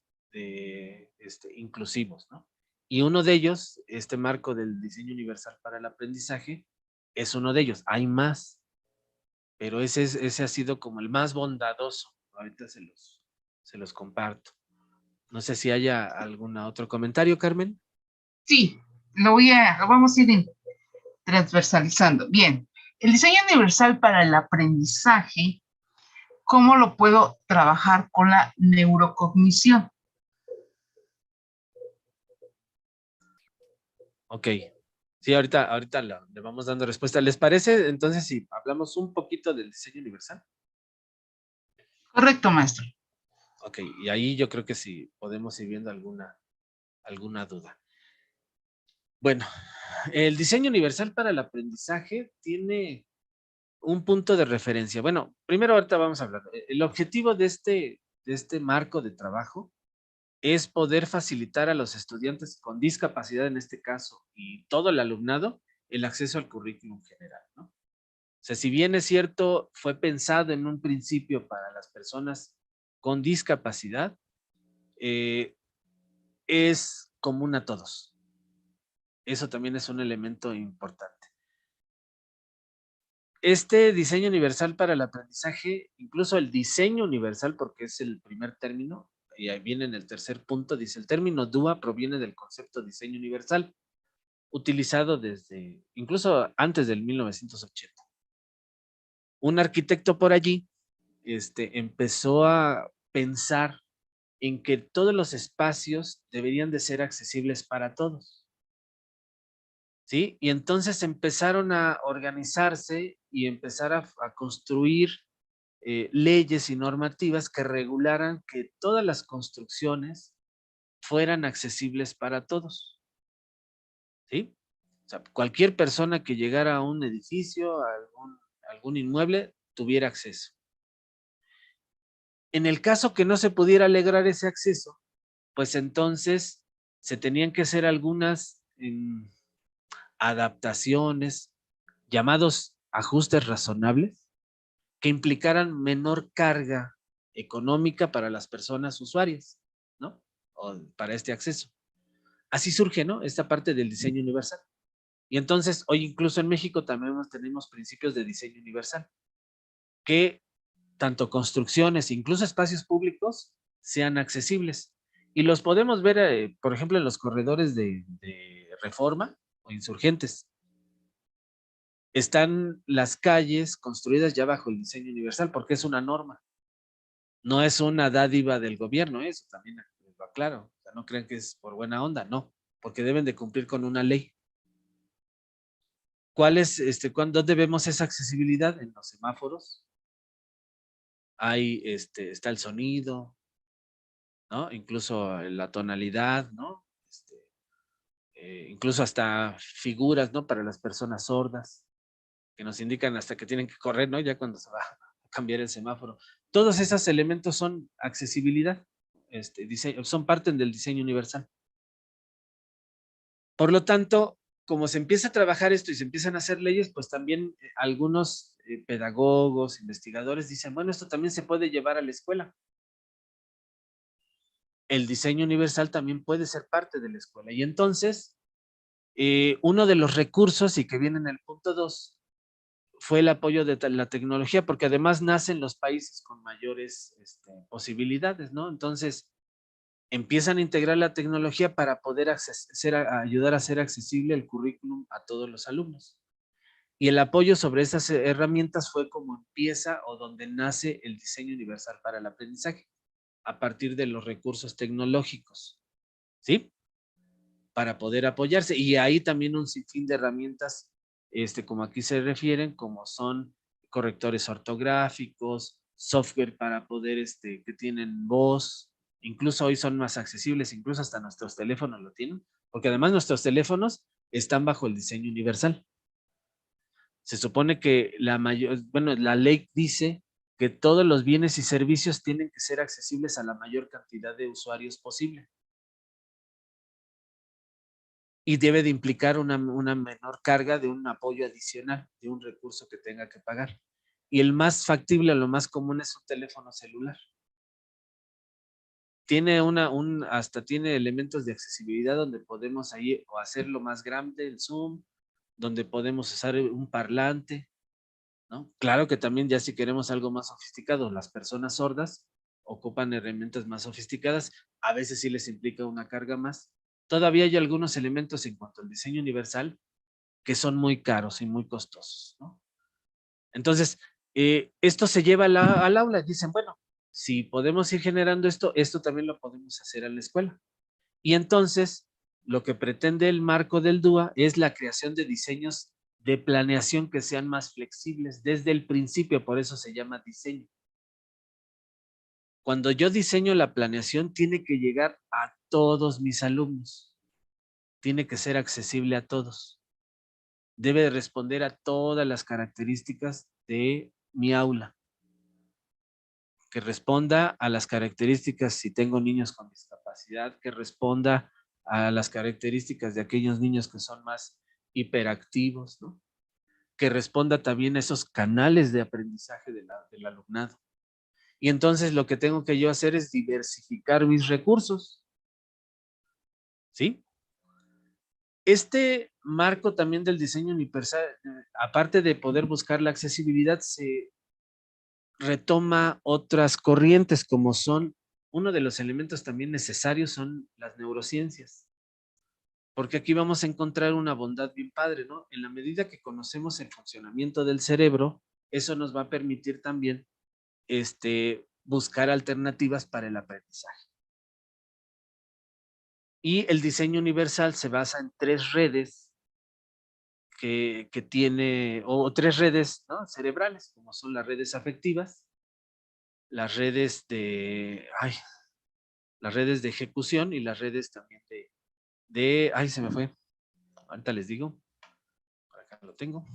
inclusivos, ¿no? Y uno de ellos, este marco del diseño universal para el aprendizaje, es uno de ellos. Hay más, pero ese ha sido como el más bondadoso. Ahorita se los comparto. No sé si haya algún otro comentario, Carmen. Sí, lo vamos a ir transversalizando. Bien, el diseño universal para el aprendizaje, ¿cómo lo puedo trabajar con la neurocognición? Ok. Sí, ahorita le vamos dando respuesta. ¿Les parece entonces si hablamos un poquito del diseño universal? Correcto, maestro. Ok, y ahí yo creo que sí podemos ir viendo alguna duda. Bueno, el diseño universal para el aprendizaje tiene un punto de referencia. Bueno, primero ahorita vamos a hablar. El objetivo de este marco de trabajo es poder facilitar a los estudiantes con discapacidad en este caso y todo el alumnado el acceso al currículum general, ¿no? O sea, si bien es cierto, fue pensado en un principio para las personas con discapacidad, es común a todos. Eso también es un elemento importante. Este diseño universal para el aprendizaje, incluso el diseño universal, porque es el primer término, y ahí viene en el tercer punto, dice, el término DUA proviene del concepto diseño universal, utilizado desde, incluso antes del 1980. Un arquitecto por allí empezó a pensar en que todos los espacios deberían de ser accesibles para todos. ¿Sí? Y entonces empezaron a organizarse y empezar a construir leyes y normativas que regularan que todas las construcciones fueran accesibles para todos. ¿Sí? O sea, cualquier persona que llegara a un edificio, a algún inmueble, tuviera acceso. En el caso que no se pudiera lograr ese acceso, pues entonces se tenían que hacer algunas adaptaciones, llamados ajustes razonables, que implicaran menor carga económica para las personas usuarias, ¿no? O para este acceso. Así surge, ¿no? Esta parte del diseño universal. Y entonces, hoy incluso en México también tenemos principios de diseño universal, que tanto construcciones, incluso espacios públicos, sean accesibles. Y los podemos ver, por ejemplo, en los corredores de Reforma o Insurgentes. Están las calles construidas ya bajo el diseño universal, porque es una norma. No es una dádiva del gobierno, eso también lo aclaro. O sea, no crean que es por buena onda, no, porque deben de cumplir con una ley. ¿Cuál es, dónde vemos esa accesibilidad? En los semáforos. Hay, está el sonido, ¿no? Incluso la tonalidad, ¿no? Incluso hasta figuras, ¿no? Para las personas sordas, que nos indican hasta que tienen que correr, ¿no? Ya cuando se va a cambiar el semáforo. Todos esos elementos son accesibilidad, diseño, son parte del diseño universal. Por lo tanto, como se empieza a trabajar esto y se empiezan a hacer leyes, pues también algunos pedagogos, investigadores dicen, bueno, esto también se puede llevar a la escuela. El diseño universal también puede ser parte de la escuela. Y entonces, uno de los recursos, y que viene en el punto 2, fue el apoyo de la tecnología, porque además nacen los países con mayores posibilidades, ¿no? Entonces, empiezan a integrar la tecnología para poder ayudar a hacer accesible el currículum a todos los alumnos. Y el apoyo sobre esas herramientas fue como empieza o donde nace el diseño universal para el aprendizaje, a partir de los recursos tecnológicos, ¿sí? Para poder apoyarse. Y ahí también un sinfín de herramientas, como aquí se refieren, como son correctores ortográficos, software para poder, que tienen voz, incluso hoy son más accesibles, incluso hasta nuestros teléfonos lo tienen, porque además nuestros teléfonos están bajo el diseño universal. Se supone que la ley dice que todos los bienes y servicios tienen que ser accesibles a la mayor cantidad de usuarios posible. Y debe de implicar una menor carga de un apoyo adicional, de un recurso que tenga que pagar. Y el más factible, lo más común es un teléfono celular. Tiene hasta tiene elementos de accesibilidad donde podemos ahí o hacerlo más grande, el zoom, donde podemos usar un parlante, ¿no? Claro que también ya si queremos algo más sofisticado, las personas sordas ocupan herramientas más sofisticadas, a veces sí les implica una carga más. Todavía hay algunos elementos en cuanto al diseño universal que son muy caros y muy costosos, ¿no? Entonces, esto se lleva al aula. Dicen, bueno, si podemos ir generando esto, esto también lo podemos hacer a la escuela. Y entonces, lo que pretende el marco del DUA es la creación de diseños de planeación que sean más flexibles desde el principio, por eso se llama diseño. Cuando yo diseño la planeación, tiene que llegar a todos mis alumnos. Tiene que ser accesible a todos. Debe responder a todas las características de mi aula. Que responda a las características si tengo niños con discapacidad, que responda a las características de aquellos niños que son más hiperactivos, ¿no? Que responda también a esos canales de aprendizaje del alumnado. Y entonces lo que tengo que yo hacer es diversificar mis recursos, ¿sí? Este marco también del diseño universal, aparte de poder buscar la accesibilidad, se retoma otras corrientes como son, uno de los elementos también necesarios son las neurociencias. Porque aquí vamos a encontrar una bondad bien padre, ¿no? En la medida que conocemos el funcionamiento del cerebro, eso nos va a permitir también buscar alternativas para el aprendizaje. Y el diseño universal se basa en 3 redes que tiene, o 3 redes, ¿no? Cerebrales, como son las redes afectivas, las redes las redes de ejecución y las redes también ay, se me fue, ahorita les digo, Acá lo tengo.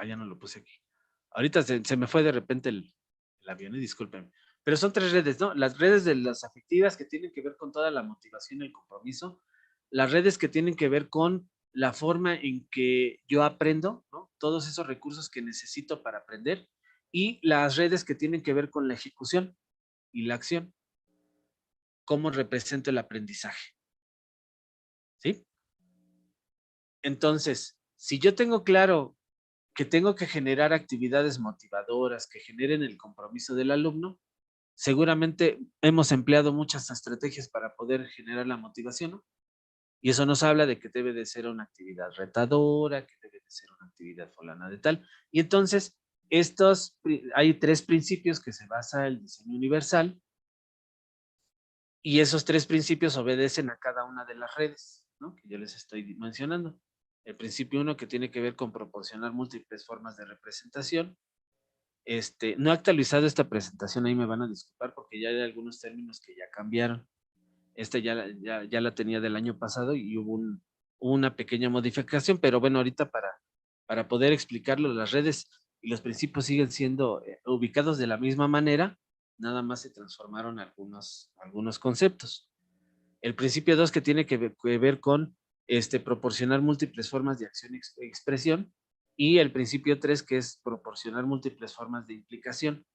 Ya no lo puse aquí. Ahorita se me fue de repente el avión, y discúlpenme. Pero son 3 redes, ¿no? Las redes de las afectivas que tienen que ver con toda la motivación y el compromiso. Las redes que tienen que ver con la forma en que yo aprendo, ¿no? Todos esos recursos que necesito para aprender. Y las redes que tienen que ver con la ejecución y la acción. Cómo represento el aprendizaje. ¿Sí? Entonces, si yo tengo claro que tengo que generar actividades motivadoras que generen el compromiso del alumno, seguramente hemos empleado muchas estrategias para poder generar la motivación, ¿no? Y eso nos habla de que debe de ser una actividad retadora, que debe de ser una actividad fulana de tal. Y entonces, hay 3 principios que se basa el diseño universal, y esos 3 principios obedecen a cada una de las redes, ¿no? Que yo les estoy mencionando. El principio 1, que tiene que ver con proporcionar múltiples formas de representación. No he actualizado esta presentación, ahí me van a disculpar porque ya hay algunos términos que ya cambiaron. Ya la tenía del año pasado y hubo una pequeña modificación, pero bueno, ahorita para poder explicarlo, las redes y los principios siguen siendo ubicados de la misma manera, nada más se transformaron algunos conceptos. El principio 2, que tiene que ver con proporcionar múltiples formas de acción y expresión, y el principio 3, que es proporcionar múltiples formas de implicación.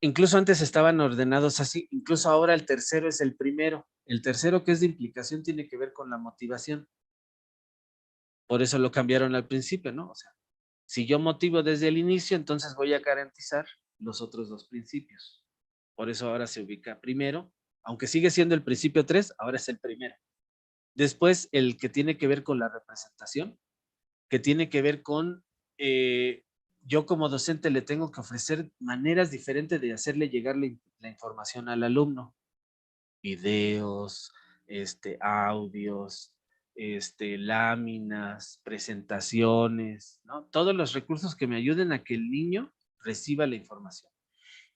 Incluso antes estaban ordenados así, incluso ahora el tercero es el primero. El tercero, que es de implicación, tiene que ver con la motivación. Por eso lo cambiaron al principio, ¿no? O sea, si yo motivo desde el inicio, entonces voy a garantizar los otros 2 principios. Por eso ahora se ubica primero, aunque sigue siendo el principio 3, ahora es el primero. Después, el que tiene que ver con la representación, que tiene que ver con yo como docente le tengo que ofrecer maneras diferentes de hacerle llegar la información al alumno. Videos, audios, láminas, presentaciones, ¿no? Todos los recursos que me ayuden a que el niño reciba la información.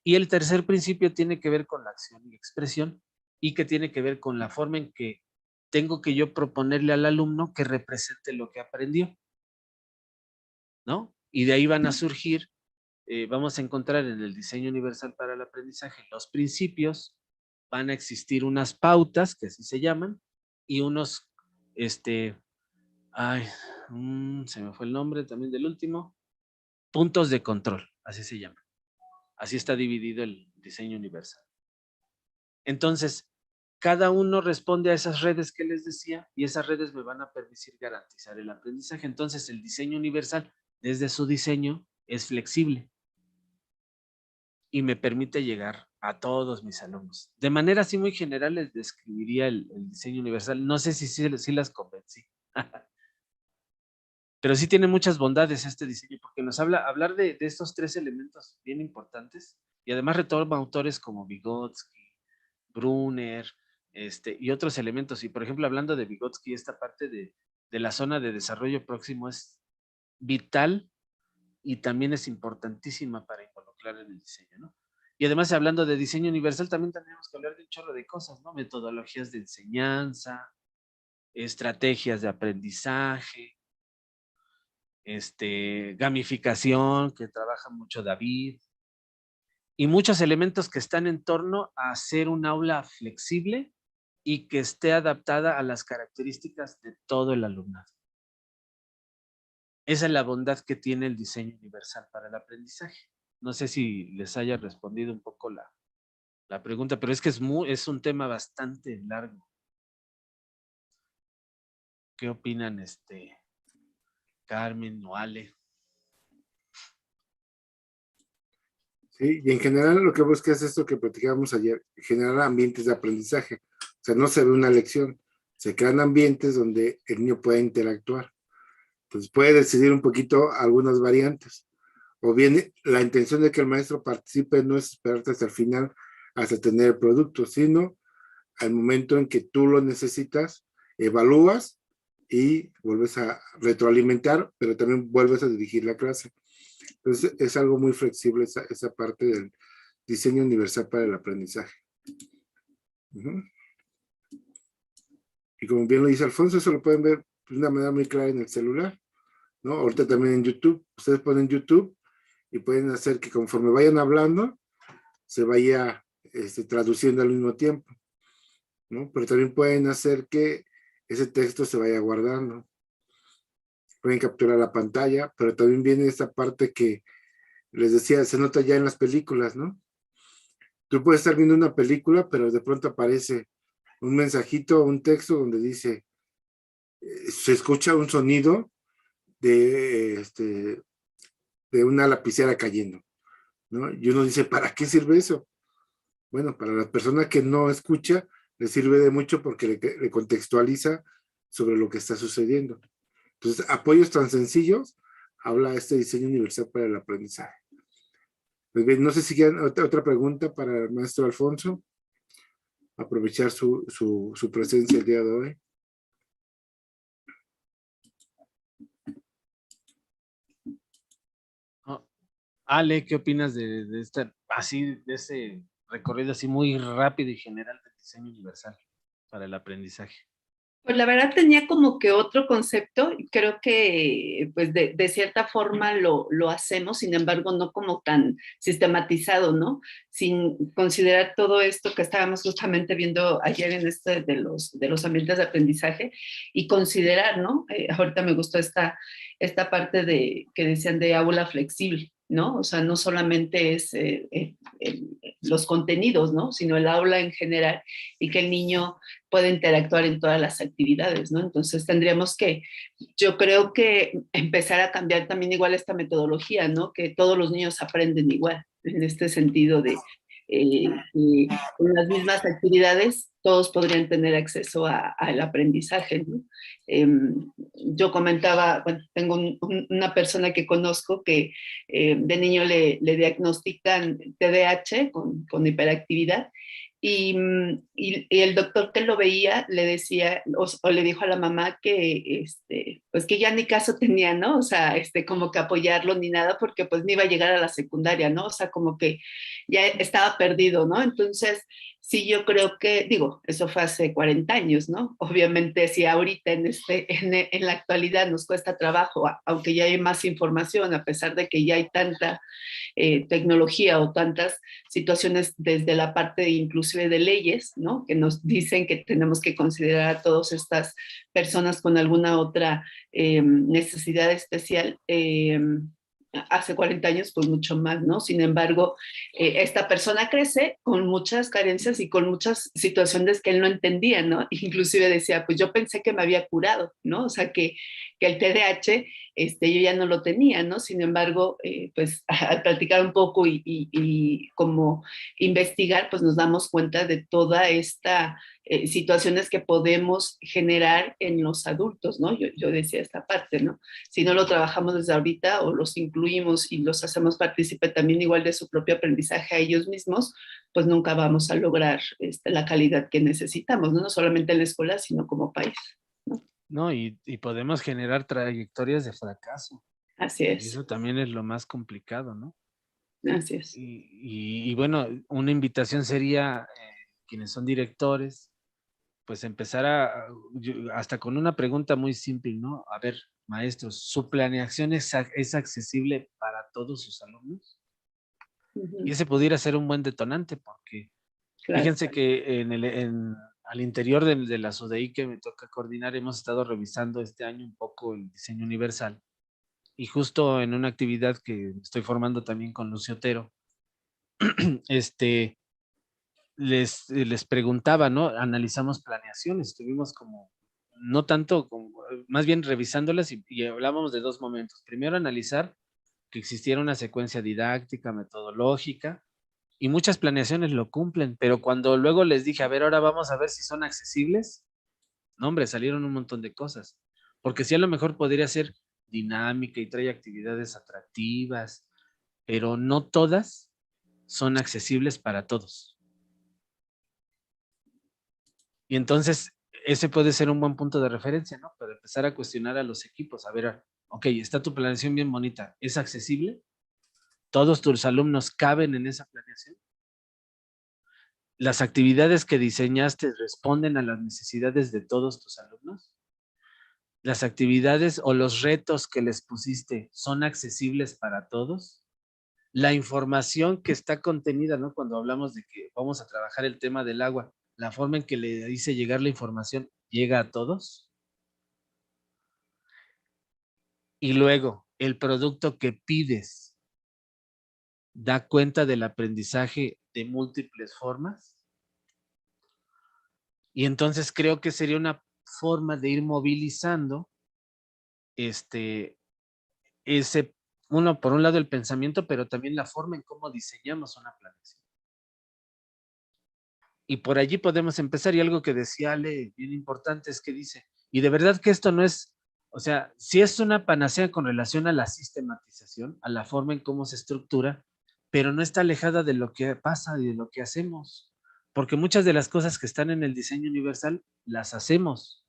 Y el tercer principio tiene que ver con la acción y expresión, y que tiene que ver con la forma en que tengo que yo proponerle al alumno que represente lo que aprendió, ¿no? Y de ahí van a surgir, vamos a encontrar en el diseño universal para el aprendizaje los principios, van a existir unas pautas, que así se llaman, y unos, se me fue el nombre también del último, puntos de control, así se llama. Así está dividido el diseño universal. Entonces, cada uno responde a esas redes que les decía, y esas redes me van a permitir garantizar el aprendizaje. Entonces, el diseño universal, desde su diseño, es flexible y me permite llegar a todos mis alumnos. De manera así muy general les describiría el diseño universal. No sé si las convencí. Pero sí tiene muchas bondades este diseño, porque nos hablar de estos 3 elementos bien importantes, y además retoma autores como Vygotsky, Brunner, y otros elementos. Y por ejemplo, hablando de Vygotsky, esta parte de la zona de desarrollo próximo es vital y también es importantísima para involucrar en el diseño, ¿no? Y además, hablando de diseño universal, también tenemos que hablar de un chorro de cosas, ¿no? Metodologías de enseñanza, estrategias de aprendizaje, gamificación, que trabaja mucho David, y muchos elementos que están en torno a hacer un aula flexible y que esté adaptada a las características de todo el alumnado. Esa es la bondad que tiene el diseño universal para el aprendizaje. No sé si les haya respondido un poco la pregunta, pero es que es un tema bastante largo. ¿Qué opinan Carmen o Ale? Sí, y en general lo que busca es esto que platicábamos ayer, generar ambientes de aprendizaje. O sea, no se ve una lección, se crean ambientes donde el niño puede interactuar. Entonces puede decidir un poquito algunas variantes. O bien la intención de que el maestro participe no es esperarte hasta el final, hasta tener el producto, sino al momento en que tú lo necesitas, evalúas y vuelves a retroalimentar, pero también vuelves a dirigir la clase. Entonces es algo muy flexible esa parte del diseño universal para el aprendizaje. Y como bien lo dice Alfonso, eso lo pueden ver de una manera muy clara en el celular, ¿no? Ahorita también en YouTube. Ustedes ponen YouTube y pueden hacer que conforme vayan hablando, se vaya traduciendo al mismo tiempo, ¿no? Pero también pueden hacer que ese texto se vaya guardando. Pueden capturar la pantalla, pero también viene esta parte que les decía, se nota ya en las películas, ¿no? Tú puedes estar viendo una película, pero de pronto aparece un mensajito, un texto donde dice, se escucha un sonido de una lapicera cayendo, ¿no? Y uno dice, ¿para qué sirve eso? Bueno, para la persona que no escucha, le sirve de mucho porque le contextualiza sobre lo que está sucediendo. Entonces, apoyos tan sencillos, habla este diseño universal para el aprendizaje. Pues bien, no sé si quieren otra pregunta para el maestro Alfonso. Aprovechar su presencia el día de hoy. Ale, ¿qué opinas de ese recorrido así muy rápido y general del diseño universal para el aprendizaje? Pues la verdad tenía como que otro concepto, creo que pues de cierta forma lo hacemos, sin embargo no como tan sistematizado, ¿no? Sin considerar todo esto que estábamos justamente viendo ayer en de los ambientes de aprendizaje y considerar, ¿no? Ahorita me gustó esta parte que decían de aula flexible, ¿no? O sea, no solamente es los contenidos, ¿no? Sino el aula en general y que el niño puede interactuar en todas las actividades, ¿no? Entonces tendríamos que, yo creo que empezar a cambiar también igual esta metodología, ¿no? Que todos los niños aprenden igual, en este sentido de que en las mismas actividades todos podrían tener acceso al aprendizaje, ¿no? Yo comentaba, bueno, tengo una persona que conozco que de niño le diagnostican TDAH con hiperactividad y el doctor que lo veía le decía o le dijo a la mamá que pues que ya ni caso tenía, ¿no? O sea, como que apoyarlo ni nada porque pues ni iba a llegar a la secundaria, ¿no? O sea, como que ya estaba perdido, ¿no? Entonces, sí, yo creo que, digo, eso fue hace 40 años, ¿no? Obviamente, si ahorita en la actualidad nos cuesta trabajo, aunque ya hay más información, a pesar de que ya hay tanta tecnología o tantas situaciones desde la parte inclusive de leyes, ¿no? Que nos dicen que tenemos que considerar a todas estas personas con alguna otra necesidad especial. Hace 40 años, pues mucho más, ¿no? Sin embargo, esta persona crece con muchas carencias y con muchas situaciones que él no entendía, ¿no? Inclusive decía, pues yo pensé que me había curado, ¿no? O sea, que el TDAH yo ya no lo tenía, ¿no? Sin embargo, pues al platicar un poco y como investigar, pues nos damos cuenta de toda esta situaciones que podemos generar en los adultos, ¿no? Yo decía esta parte, ¿no? Si no lo trabajamos desde ahorita o los incluimos y los hacemos partícipe también igual de su propio aprendizaje a ellos mismos, pues nunca vamos a lograr la calidad que necesitamos, ¿no? No solamente en la escuela, sino como país. No, y podemos generar trayectorias de fracaso. Así Y es, eso también es lo más complicado, ¿no? así es. Y bueno, una invitación sería, quienes son directores, pues empezar hasta con una pregunta muy simple, ¿no? A ver, maestros, ¿su planeación es accesible para todos sus alumnos? Y ese pudiera ser un buen detonante, porque Claro. fíjense que al interior de la SUDEI que me toca coordinar, hemos estado revisando este año un poco el diseño universal. Y justo en una actividad que estoy formando también con Lucio Otero, les preguntaba, ¿no? Analizamos planeaciones, estuvimos como, no tanto, más bien revisándolas y hablábamos de dos momentos. Primero, analizar que existiera una secuencia didáctica, metodológica, y muchas planeaciones lo cumplen, pero cuando luego les dije, a ver, ahora vamos a ver si son accesibles, no, hombre, salieron un montón de cosas, porque sí a lo mejor podría ser dinámica y trae actividades atractivas, pero no todas son accesibles para todos. Y entonces, ese puede ser un buen punto de referencia, ¿no? Para empezar a cuestionar a los equipos, a ver, ok, está tu planeación bien bonita, ¿es accesible? ¿Todos tus alumnos caben en esa planeación? ¿Las actividades que diseñaste responden a las necesidades de todos tus alumnos? ¿Las actividades o los retos que les pusiste son accesibles para todos? La información que está contenida, ¿no? Cuando hablamos de que vamos a trabajar el tema del agua, la forma en que le hice llegar la información llega a todos. Y luego, el producto que pides da cuenta del aprendizaje de múltiples formas. Y entonces creo que sería una forma de ir movilizando ese, uno, por un lado el pensamiento, pero también la forma en cómo diseñamos una planeación. Y por allí podemos empezar. Y algo que decía Ale, bien importante, es que dice, y de verdad que esto no es, o sea, sí es una panacea con relación a la sistematización, a la forma en cómo se estructura, pero no está alejada de lo que pasa y de lo que hacemos. Porque muchas de las cosas que están en el diseño universal las hacemos.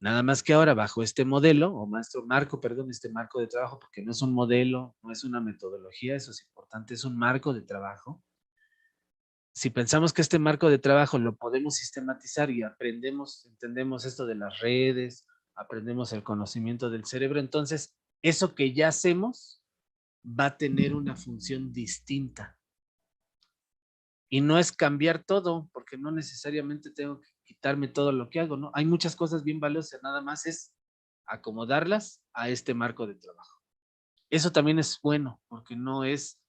Nada más que ahora bajo este modelo, o marco, perdón, este marco de trabajo, porque no es un modelo, no es una metodología, eso es importante, es un marco de trabajo. Si pensamos que este marco de trabajo lo podemos sistematizar y aprendemos, entendemos esto de las redes, aprendemos el conocimiento del cerebro, entonces eso que ya hacemos va a tener una función distinta. Y no es cambiar todo, porque no necesariamente tengo que quitarme todo lo que hago, ¿no? Hay muchas cosas bien valiosas, nada más es acomodarlas a este marco de trabajo. Eso también es bueno, porque no es,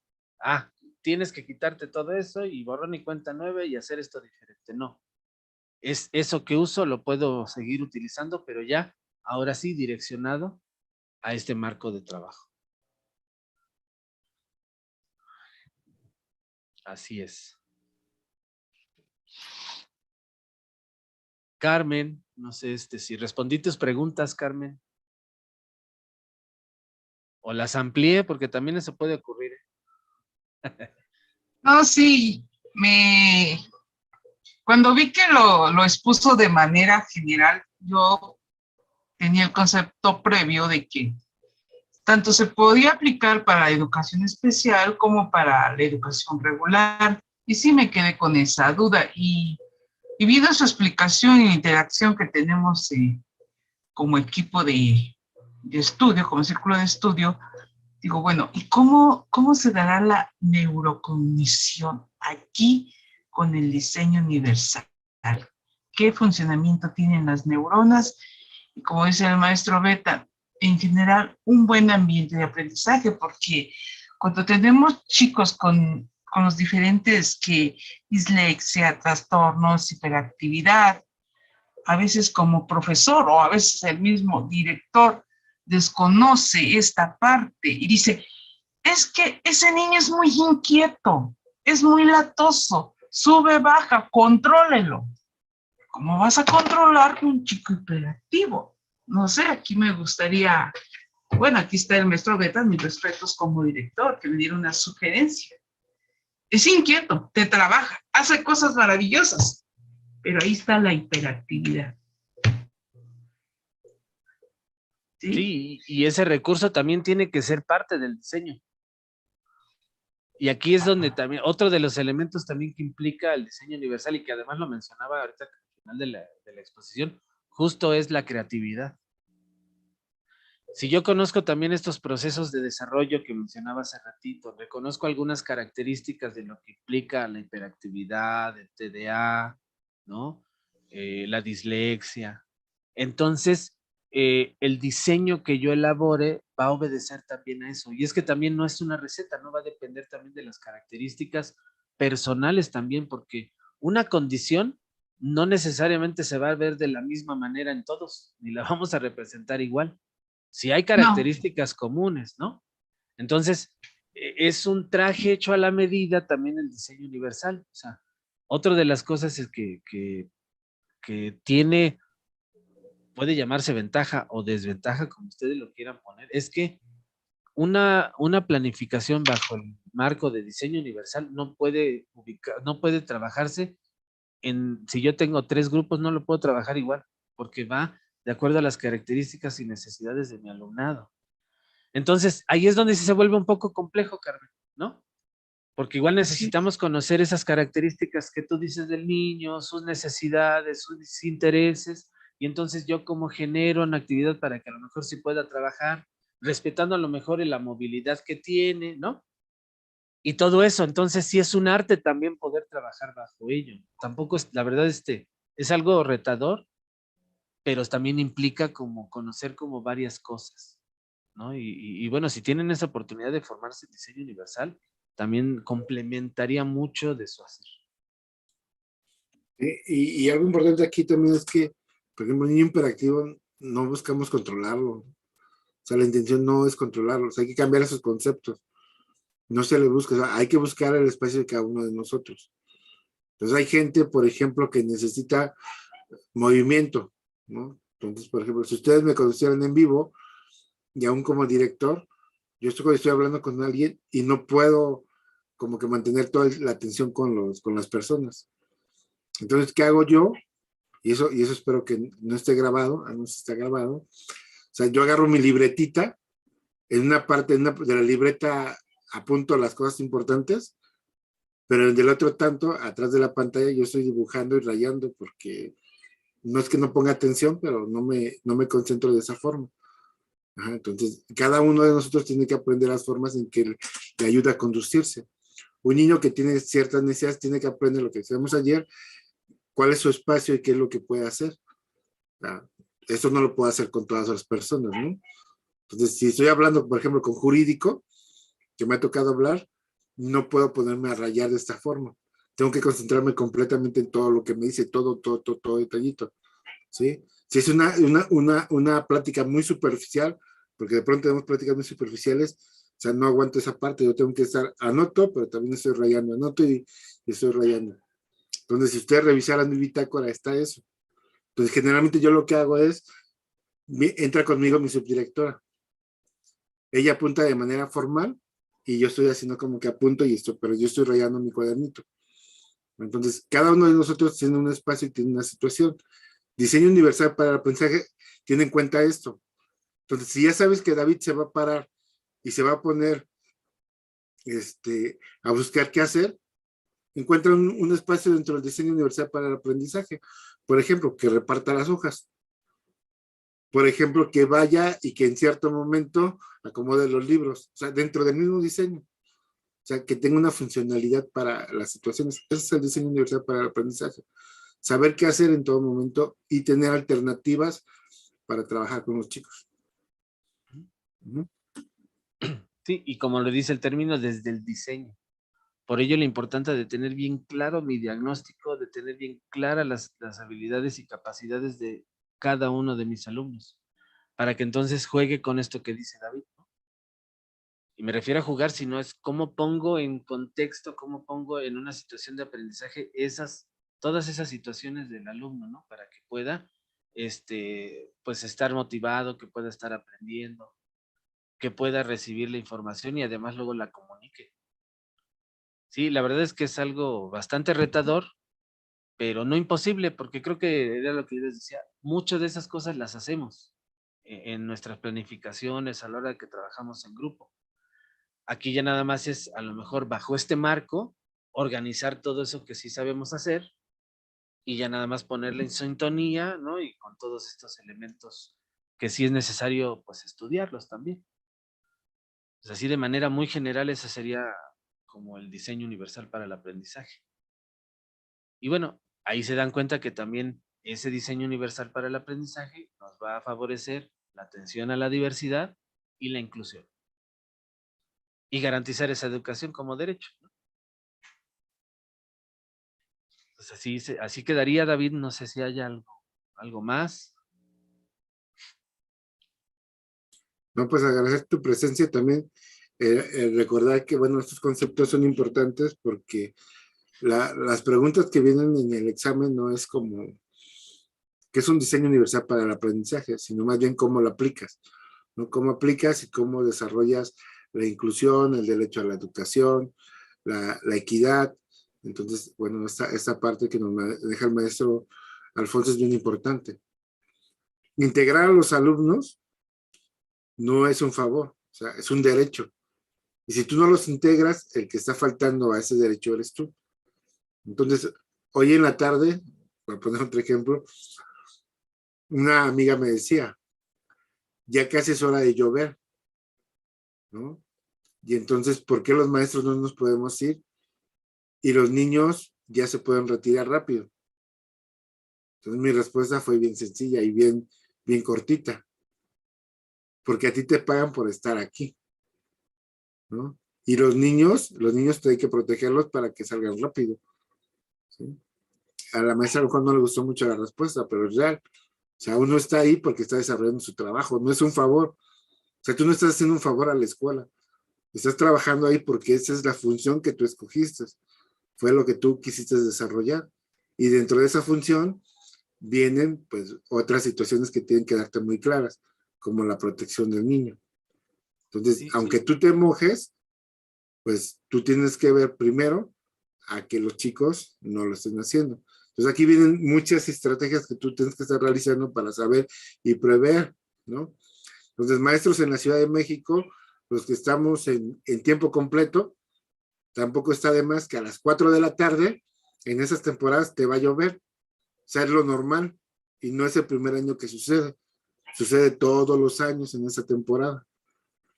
tienes que quitarte todo eso y borrón y cuenta nueva y hacer esto diferente. No, es eso que uso, lo puedo seguir utilizando, pero ya, ahora sí, direccionado a este marco de trabajo. Así es. Carmen, no sé si respondí tus preguntas, Carmen. O las amplié, porque también eso puede ocurrir. No, sí, cuando vi que lo expuso de manera general, yo tenía el concepto previo de que tanto se podía aplicar para la educación especial como para la educación regular. Y sí me quedé con esa duda. Y viendo su explicación y la interacción que tenemos como equipo de estudio, como círculo de estudio, digo, bueno, ¿y cómo se dará la neurocognición aquí con el diseño universal? ¿Qué funcionamiento tienen las neuronas? Y como dice el maestro Beta, en general, un buen ambiente de aprendizaje, porque cuando tenemos chicos con los diferentes dislexia, trastornos, hiperactividad, a veces como profesor o a veces el mismo director desconoce esta parte y dice, es que ese niño es muy inquieto, es muy latoso, sube, baja, contrólelo. ¿Cómo vas a controlar un chico hiperactivo? No sé, aquí me gustaría, bueno, aquí está el maestro Beta, mis respetos como director, que me diera una sugerencia. Es inquieto, te trabaja, hace cosas maravillosas, pero ahí está la hiperactividad. Sí, y ese recurso también tiene que ser parte del diseño. Y aquí es donde también, otro de los elementos también que implica el diseño universal y que además lo mencionaba ahorita al final de la exposición, justo es la creatividad. Si yo conozco también estos procesos de desarrollo que mencionaba hace ratito, reconozco algunas características de lo que implica la hiperactividad, el TDA, ¿no? La dislexia. Entonces, el diseño que yo elabore va a obedecer también a eso. Y es que también no es una receta, no va a depender también de las características personales también, porque una condición no necesariamente se va a ver de la misma manera en todos, ni la vamos a representar igual. Si hay características comunes, ¿no? Entonces, es un traje hecho a la medida también el diseño universal. O sea, otra de las cosas es que tiene, puede llamarse ventaja o desventaja, como ustedes lo quieran poner, es que una planificación bajo el marco de diseño universal no puede trabajarse si yo tengo 3 grupos, no lo puedo trabajar igual, porque va de acuerdo a las características y necesidades de mi alumnado. Entonces, ahí es donde sí se vuelve un poco complejo, Carmen, ¿no? Porque igual necesitamos conocer esas características que tú dices del niño, sus necesidades, sus intereses, y entonces yo como genero una actividad para que a lo mejor sí pueda trabajar, respetando a lo mejor la movilidad que tiene, ¿no? Y todo eso, entonces sí es un arte también poder trabajar bajo ello. Tampoco es, la verdad, es algo retador, pero también implica como conocer como varias cosas, ¿no? Y bueno, si tienen esa oportunidad de formarse en diseño universal, también complementaría mucho de su hacer. Y algo importante aquí también es que, por ejemplo, el niño hiperactivo no buscamos controlarlo. O sea, la intención no es controlarlo. O sea, hay que cambiar esos conceptos. No se le busca, o sea, hay que buscar el espacio de cada uno de nosotros. Entonces hay gente, por ejemplo, que necesita movimiento, ¿no? Entonces, por ejemplo, si ustedes me conocieran en vivo, y aún como director, yo estoy hablando con alguien y no puedo como que mantener toda la atención con las personas. Entonces, ¿qué hago yo? Y eso espero que no esté grabado, no sé si está grabado. O sea, yo agarro mi libretita, en una parte de la libreta apunto las cosas importantes, pero en el otro tanto, atrás de la pantalla, yo estoy dibujando y rayando porque no es que no ponga atención, pero no me concentro de esa forma. Ajá, entonces, cada uno de nosotros tiene que aprender las formas en que le ayuda a conducirse. Un niño que tiene ciertas necesidades tiene que aprender lo que decíamos ayer, cuál es su espacio y qué es lo que puede hacer. Eso no lo puedo hacer con todas las personas, ¿no? Entonces, si estoy hablando, por ejemplo, con jurídico, que me ha tocado hablar, no puedo ponerme a rayar de esta forma. Tengo que concentrarme completamente en todo lo que me dice, todo detallito, ¿sí? Si es una plática muy superficial, porque de pronto tenemos pláticas muy superficiales, o sea, no aguanto esa parte, yo tengo que estar, anoto, pero también estoy rayando, anoto y estoy rayando. Entonces, si ustedes revisaran mi bitácora, está eso. Entonces, generalmente yo lo que hago es, entra conmigo mi subdirectora. Ella apunta de manera formal y yo estoy haciendo como que apunto y esto, pero yo estoy rayando mi cuadernito. Entonces, cada uno de nosotros tiene un espacio y tiene una situación. Diseño universal para el aprendizaje tiene en cuenta esto. Entonces, si ya sabes que David se va a parar y se va a poner a buscar qué hacer, encuentra un espacio dentro del diseño universal para el aprendizaje. Por ejemplo, que reparta las hojas. Por ejemplo, que vaya y que en cierto momento acomode los libros, o sea, dentro del mismo diseño. O sea, que tenga una funcionalidad para las situaciones. Ese es el diseño universal para el aprendizaje. Saber qué hacer en todo momento y tener alternativas para trabajar con los chicos. Uh-huh. Sí, y como lo dice el término, desde el diseño. Por ello, la importancia de tener bien claro mi diagnóstico, de tener bien claras las habilidades y capacidades de cada uno de mis alumnos, para que entonces juegue con esto que dice David, ¿no? Y me refiero a jugar, sino es cómo pongo en contexto, cómo pongo en una situación de aprendizaje todas esas situaciones del alumno, ¿no? Para que pueda, pues estar motivado, que pueda estar aprendiendo, que pueda recibir la información y además luego la comunique. Sí, la verdad es que es algo bastante retador, pero no imposible, porque creo que era lo que yo les decía, muchas de esas cosas las hacemos en nuestras planificaciones a la hora que trabajamos en grupo. Aquí ya nada más es, a lo mejor bajo este marco, organizar todo eso que sí sabemos hacer y ya nada más ponerle en sintonía, ¿no? Y con todos estos elementos que sí es necesario, pues, estudiarlos también. Pues así de manera muy general, ese sería como el diseño universal para el aprendizaje. Y bueno, ahí se dan cuenta que también ese diseño universal para el aprendizaje nos va a favorecer la atención a la diversidad y la inclusión. Y garantizar esa educación como derecho, ¿no? Pues así quedaría, David. No sé si hay algo más. No, pues agradecer tu presencia también. Recordar que, bueno, estos conceptos son importantes porque las preguntas que vienen en el examen no es como que es un diseño universal para el aprendizaje, sino más bien cómo lo aplicas, ¿no? Cómo aplicas y cómo desarrollas la inclusión, el derecho a la educación, la equidad. Entonces, bueno, esta parte que nos deja el maestro Alfonso es bien importante. Integrar a los alumnos no es un favor, o sea, es un derecho. Y si tú no los integras, el que está faltando a ese derecho eres tú. Entonces, hoy en la tarde, para poner otro ejemplo, una amiga me decía, ya casi es hora de llover, ¿no? Y entonces, ¿por qué los maestros no nos podemos ir? Y los niños ya se pueden retirar rápido. Entonces mi respuesta fue bien sencilla y bien cortita. Porque a ti te pagan por estar aquí, ¿no? Y los niños hay que protegerlos para que salgan rápido, ¿sí? A la maestra a lo mejor no le gustó mucho la respuesta, pero es real. O sea, uno está ahí porque está desarrollando su trabajo, no es un favor. O sea, tú no estás haciendo un favor a la escuela. Estás trabajando ahí porque esa es la función que tú escogiste. Fue lo que tú quisiste desarrollar. Y dentro de esa función vienen pues otras situaciones que tienen que darte muy claras, como la protección del niño. Entonces, Sí, aunque sí. tú te mojes, pues tú tienes que ver primero a que los chicos no lo estén haciendo. Entonces aquí vienen muchas estrategias que tú tienes que estar realizando para saber y prever, ¿no? Entonces, maestros en la Ciudad de México, los que estamos en tiempo completo, tampoco está de más que a las 4 de la tarde, en esas temporadas te va a llover. O sea, es lo normal. Y no es el primer año que sucede. Sucede todos los años en esa temporada.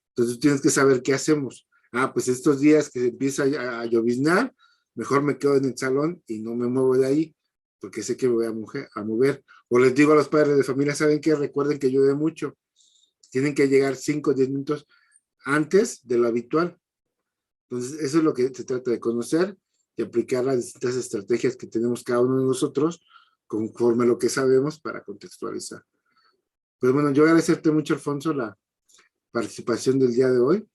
Entonces tú tienes que saber qué hacemos. Ah, pues estos días que empieza a lloviznar, mejor me quedo en el salón y no me muevo de ahí, porque sé que me voy a mover. O les digo a los padres de familia, ¿saben qué? Recuerden que llueve mucho. Tienen que llegar 5 o 10 minutos antes de lo habitual. Entonces, eso es lo que se trata de conocer y aplicar las distintas estrategias que tenemos cada uno de nosotros conforme lo que sabemos para contextualizar. Pues bueno, yo agradecerte mucho, Alfonso, la participación del día de hoy.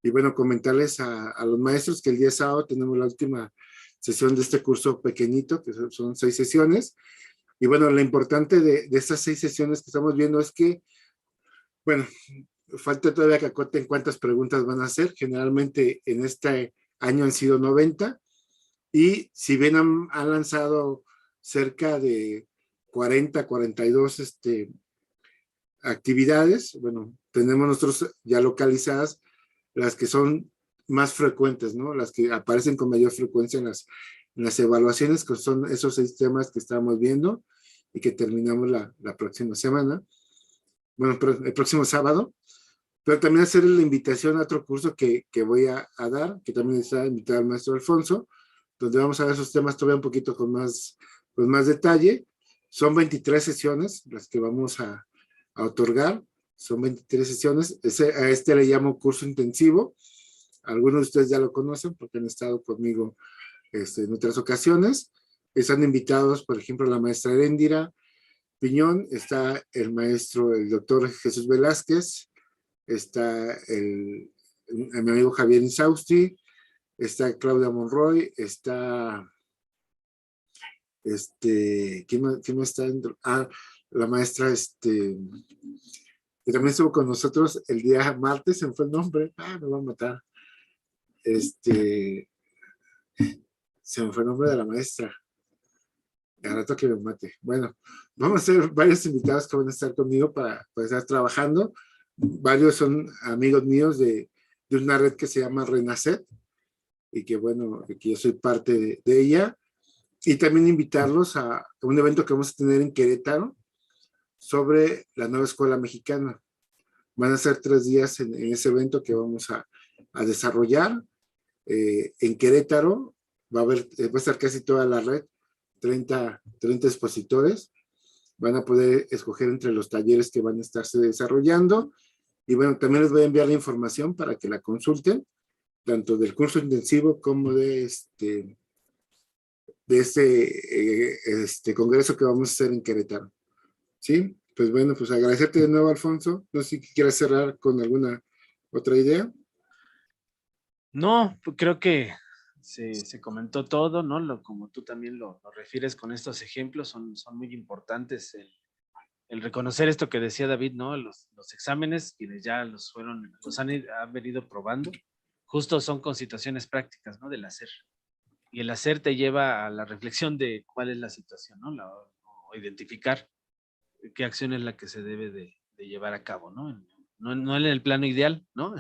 Y bueno, comentarles a los maestros que el día sábado tenemos la última sesión de este curso pequeñito, que son 6 sesiones. Y bueno, lo importante de estas 6 sesiones que estamos viendo es que, bueno, falta todavía que acoten cuántas preguntas van a hacer. Generalmente en este año han sido 90. Y si bien han lanzado cerca de 40, 42 actividades, bueno, tenemos nosotros ya localizadas las que son más frecuentes, ¿no? Las que aparecen con mayor frecuencia en las evaluaciones, que son esos 6 temas que estamos viendo y que terminamos la próxima semana. Bueno, el próximo sábado. Pero también hacer la invitación a otro curso que voy a dar, que también está invitado al maestro Alfonso, donde vamos a ver esos temas todavía un poquito con más detalle. Son 23 sesiones las que vamos a otorgar. Son 23 sesiones. A este le llamo curso intensivo. Algunos de ustedes ya lo conocen porque han estado conmigo en otras ocasiones. Están invitados, por ejemplo, la maestra Heréndira Piñón, está el maestro, el doctor Jesús Velázquez, está mi amigo Javier Insausti, está Claudia Monroy, está ¿quién más está dentro? Ah, la maestra que también estuvo con nosotros el día martes, se me fue el nombre, me va a matar. Se me fue el nombre de la maestra. Al rato que me mate. Bueno, vamos a ser varios invitados que van a estar conmigo para estar trabajando. Varios son amigos míos de una red que se llama Renacer y que bueno, que yo soy parte de ella. Y también invitarlos a un evento que vamos a tener en Querétaro sobre la nueva escuela mexicana. Van a ser 3 días en ese evento que vamos a desarrollar. En Querétaro va a estar casi toda la red, 30 expositores. Van a poder escoger entre los talleres que van a estarse desarrollando. Y bueno, también les voy a enviar la información para que la consulten, tanto del curso intensivo como de este congreso que vamos a hacer en Querétaro. ¿Sí? Pues bueno, pues agradecerte de nuevo, Alfonso. No sé si quieres cerrar con alguna otra idea. No, pues creo que se comentó todo, ¿no? Como tú también lo refieres con estos ejemplos, son muy importantes el reconocer esto que decía David, ¿no? Los exámenes, quienes ya han venido probando, justo son con situaciones prácticas, ¿no? Del hacer. Y el hacer te lleva a la reflexión de cuál es la situación, ¿no? O identificar qué acción es la que se debe de llevar a cabo, ¿no? No en el plano ideal, ¿no?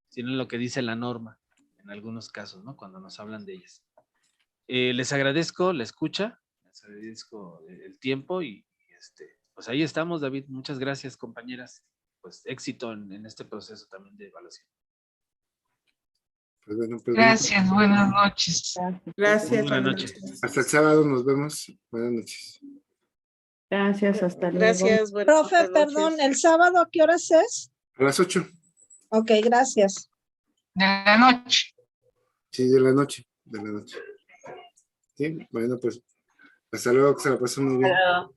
sino en lo que dice la norma, en algunos casos, ¿no? Cuando nos hablan de ellas. Les agradezco la escucha, les agradezco el tiempo y pues ahí estamos, David. Muchas gracias, compañeras. Pues éxito en este proceso también de evaluación. Pues bueno, Gracias, buenas noches. Gracias. Buenas noches. hasta el sábado nos vemos. Buenas noches. Gracias, hasta luego. Gracias, Profe, perdón, ¿el sábado a qué horas es? A las 8. Ok, gracias. De la noche. Sí, de la noche. De la noche. Sí, bueno, pues hasta luego, que se la pasen muy bien. Pero-